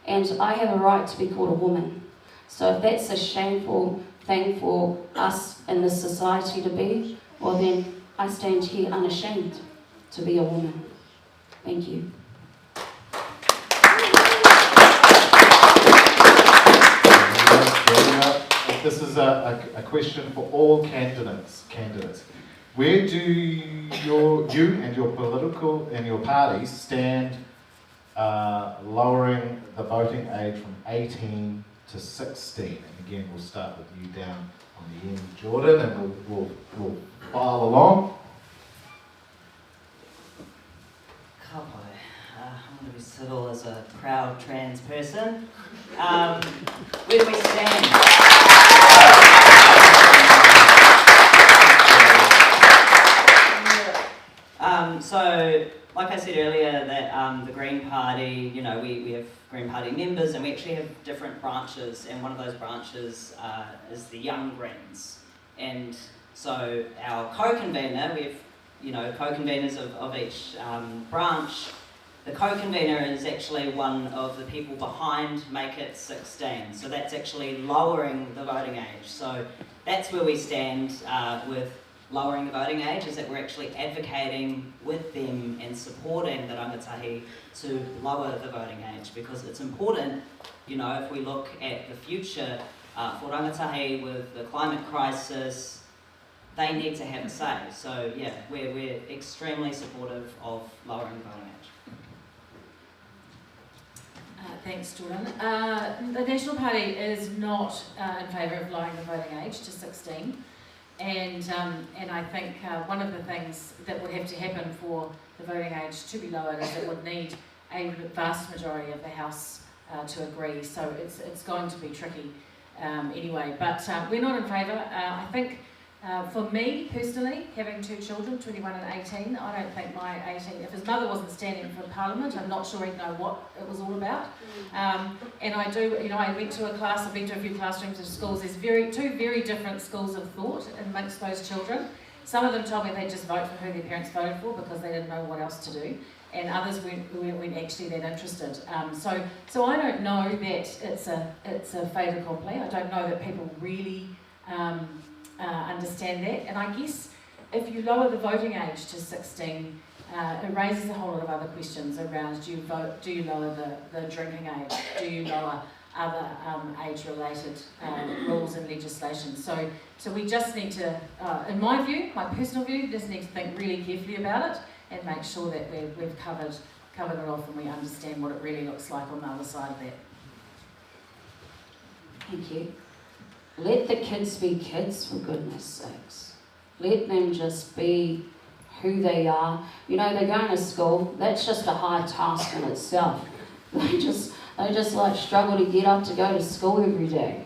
And I have a right to be called a woman. So if that's a shameful thing for us in this society to be, well then I stand here unashamed to be a woman. Thank you. This is a question for all candidates. Where do you and your political and your parties stand lowering the voting age from 18 to 16? And again, we'll start with you down on the end, Jordan, and we'll file along. I'm going to be civil as a proud trans person. Where do we stand? So, like I said earlier, that the Green Party, you know, we have Green Party members, and we actually have different branches, and one of those branches is the Young Greens. And so our co-convener, we have, you know, co-conveners of each branch. The co-convener is actually one of the people behind Make It 16, so that's actually lowering the voting age. So that's where we stand with lowering the voting age, is that we're actually advocating with them and supporting the rangatahi to lower the voting age, because it's important, you know, if we look at the future for rangatahi with the climate crisis, they need to have a say. So yeah, we're extremely supportive of lowering the voting age. Thanks, Jordan. The National Party is not in favour of lowering the voting age to 16. And I think one of the things that would have to happen for the voting age to be lowered is it would need a vast majority of the House to agree. So it's going to be tricky anyway. But we're not in favour. I think for me personally, having 2 children, 21 and 18, I don't think my 18, if his mother wasn't standing for Parliament, I'm not sure he'd know what it was all about. And I do, you know, I went to a class, I've been to a few classrooms of schools. There's 2 very different schools of thought amongst those children. Some of them told me they'd just vote for who their parents voted for because they didn't know what else to do. And others weren't actually that interested. So I don't know that it's a fait accompli. I don't know that people really understand that. And I guess if you lower the voting age to 16, it raises a whole lot of other questions around do you lower the drinking age, do you lower other age-related rules and legislation. So we just need to, in my view, my personal view, just need to think really carefully about it and make sure that we've covered it off and we understand what it really looks like on the other side of that. Thank you. Let the kids be kids, for goodness sakes. Let them just be who they are. You know, they're going to school. That's just a hard task in itself. They just like struggle to get up to go to school every day.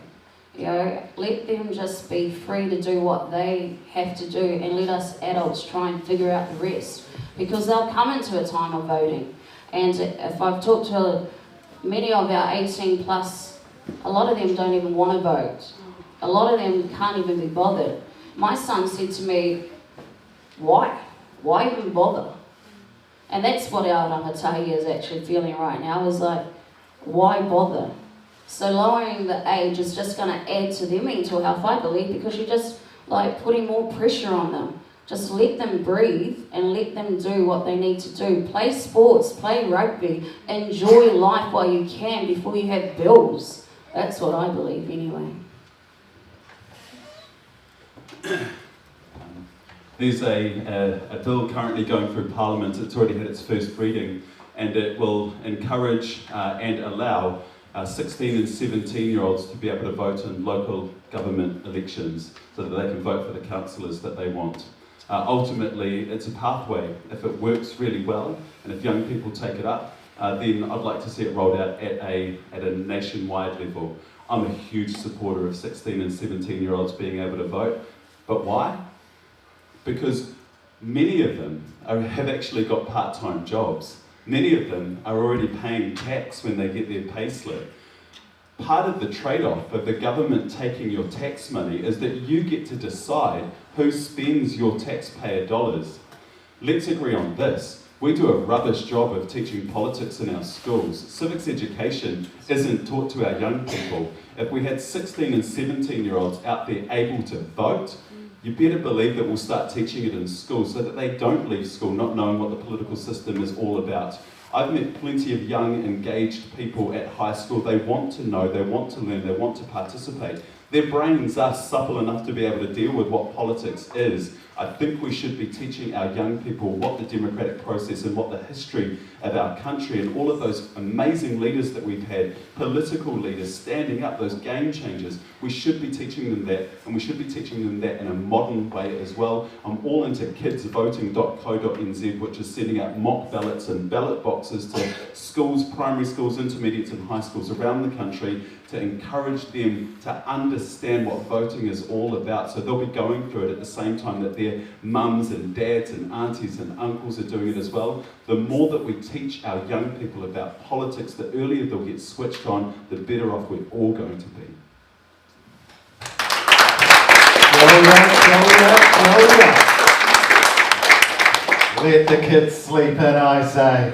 You know, let them just be free to do what they have to do, and let us adults try and figure out the rest. Because they'll come into a time of voting. And if I've talked to many of our 18 plus, a lot of them don't even want to vote. A lot of them can't even be bothered. my son said to me, why? Why even bother? And that's what our rangatahi is actually feeling right now, is like, why bother? So lowering the age is just going to add to their mental health, I believe, because you're just like putting more pressure on them. Just let them breathe and let them do what they need to do. Play sports, play rugby, enjoy life while you can before you have bills. That's what I believe anyway. There's a bill currently going through Parliament. It's already had its first reading, and it will encourage and allow 16 and 17-year-olds to be able to vote in local government elections so that they can vote for the councillors that they want. Ultimately, it's a pathway. If it works really well, and if young people take it up, then I'd like to see it rolled out at a nationwide level. I'm a huge supporter of 16 and 17-year-olds being able to vote. But why? Because many of them have actually got part-time jobs. Many of them are already paying tax when they get their payslip. Part of the trade-off of the government taking your tax money is that you get to decide who spends your taxpayer dollars. Let's agree on this. We do a rubbish job of teaching politics in our schools. Civics education isn't taught to our young people. If we had 16 and 17-year-olds out there able to vote, you better believe that we'll start teaching it in school so that they don't leave school not knowing what the political system is all about. I've met plenty of young, engaged people at high school. They want to know, they want to learn, they want to participate. Their brains are supple enough to be able to deal with what politics is. I think we should be teaching our young people what the democratic process and what the history of our country and all of those amazing leaders that we've had, political leaders standing up, those game changers, we should be teaching them that, and we should be teaching them that in a modern way as well. I'm all into kidsvoting.co.nz, which is sending out mock ballots and ballot boxes to schools, primary schools, intermediates and high schools around the country to encourage them to understand what voting is all about. So they'll be going through it at the same time that their mums and dads and aunties and uncles are doing it as well. The more that we teach our young people about politics, the earlier they'll get switched on, the better off we're all going to be. Let the kids sleep in, I say.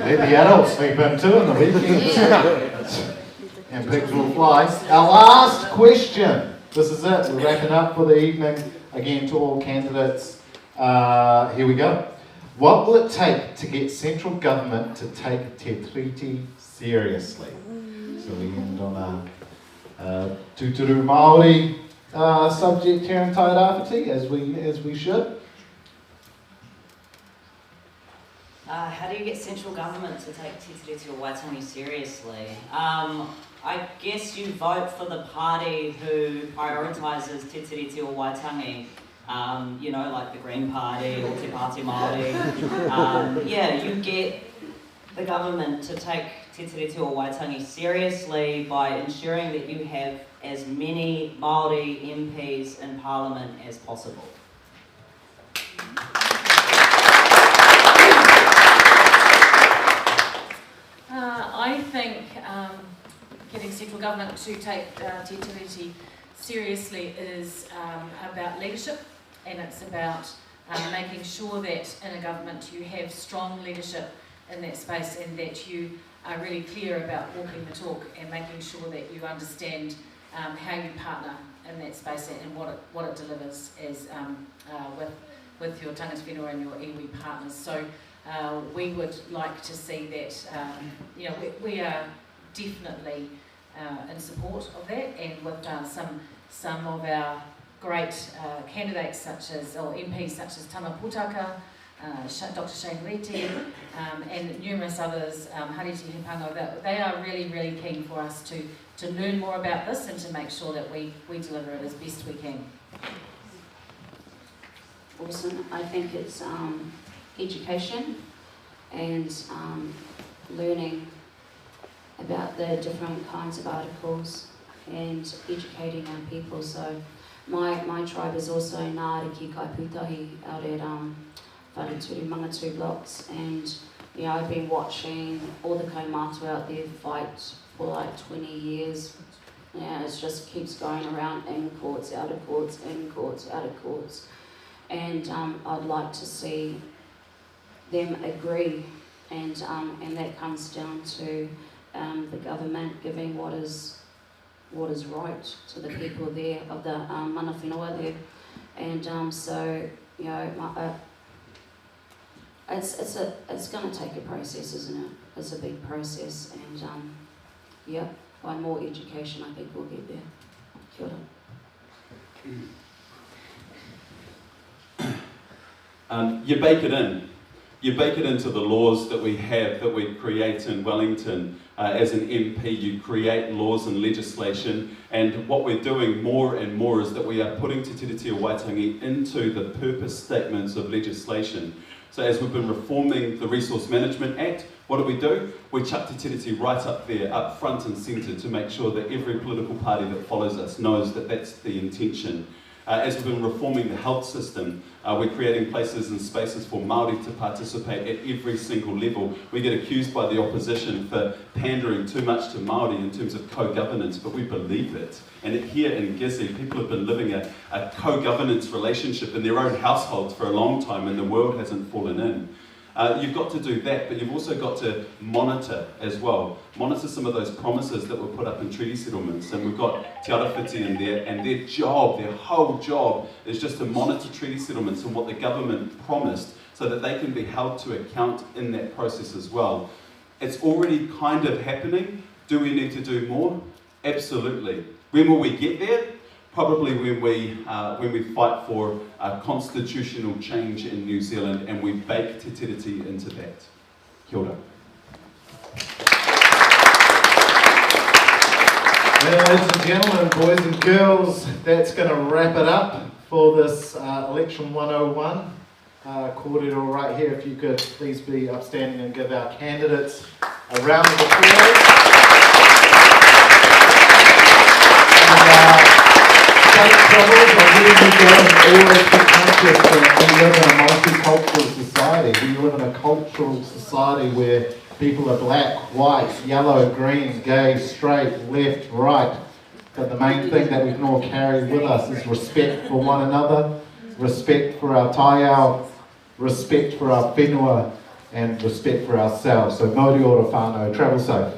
Let the adults sleep in too in the weekends. And pigs will fly. Our last question. This is it. We're wrapping up for the evening. Again, to all candidates. Here we go. What will it take to get central government to take Te Tiriti seriously? So we end on a Tūturu Māori subject here in Tairāwhiti, as we should. How do you get central government to take Te Tiriti or Waitangi seriously? I guess you vote for the party who prioritises Te Tiriti or Waitangi. You know, like the Green Party or Te Pāti Māori. Yeah, you get the government to take Te Tiriti or Waitangi seriously by ensuring that you have as many Māori MPs in Parliament as possible. I think getting central government to take Te Tiriti seriously is about leadership, and it's about making sure that in a government you have strong leadership in that space and that you are really clear about walking the talk and making sure that you understand how you partner in that space and what it delivers as with your tangata whenua and your iwi partners. So we would like to see that, we are definitely in support of that, and with some of our great candidates or MPs such as Tama Pūtaka, Dr. Shane Reti, and numerous others, Hariti Hipango, they are really, really keen for us to learn more about this and to make sure that we deliver it as best we can. Awesome. I think it's education and learning about the different kinds of articles and educating our people. So my tribe is also Ngāri ki Kaipūtahi out at Whareturi Mangatu blocks, and I've been watching all the kaumātua out there fight for like 20 years Yeah, it just keeps going around in courts, out of courts, in courts, out of courts. And I'd like to see them agree, and that comes down to the government giving what is right to the people there, of the mana whenua there. And so, you know, it's going to take a process, isn't it? It's a big process, and yeah, by more education, I think we'll get there. Kia ora. You bake it in. You bake it into the laws that we have, that we create in Wellington. As an MP, you create laws and legislation, and what we're doing more and more is that we are putting Te Tiriti o Waitangi into the purpose statements of legislation. So as we've been reforming the Resource Management Act, what do? We chuck Te Tiriti right up there, up front and centre, to make sure that every political party that follows us knows that that's the intention. As we've been reforming the health system, we're creating places and spaces for Māori to participate at every single level. We get accused by the opposition for pandering too much to Māori in terms of co-governance, but we believe it. And here in Gizzy, people have been living a co-governance relationship in their own households for a long time, and the world hasn't fallen in. You've got to do that, but you've also got to monitor as well. Monitor some of those promises that were put up in treaty settlements. And we've got Te Arawhiti in there, and their whole job is just to monitor treaty settlements and what the government promised, so that they can be held to account in that process as well. It's already kind of happening. Do we need to do more? Absolutely. When will we get there? Probably when we fight for a constitutional change in New Zealand, and we bake Te Tiriti into that. Kia ora. Ladies and gentlemen, boys and girls, that's going to wrap it up for this Election 101. Kōrero right here, if you could please be upstanding and give our candidates a round of applause. Troubles, I really always be conscious that we live in a multicultural society. We live in a cultural society where people are black, white, yellow, green, gay, straight, left, right. But the main thing that we can all carry with us is respect for one another, respect for our taiao, respect for our whenua, and respect for ourselves. So Mauri ora whānau, travel safe.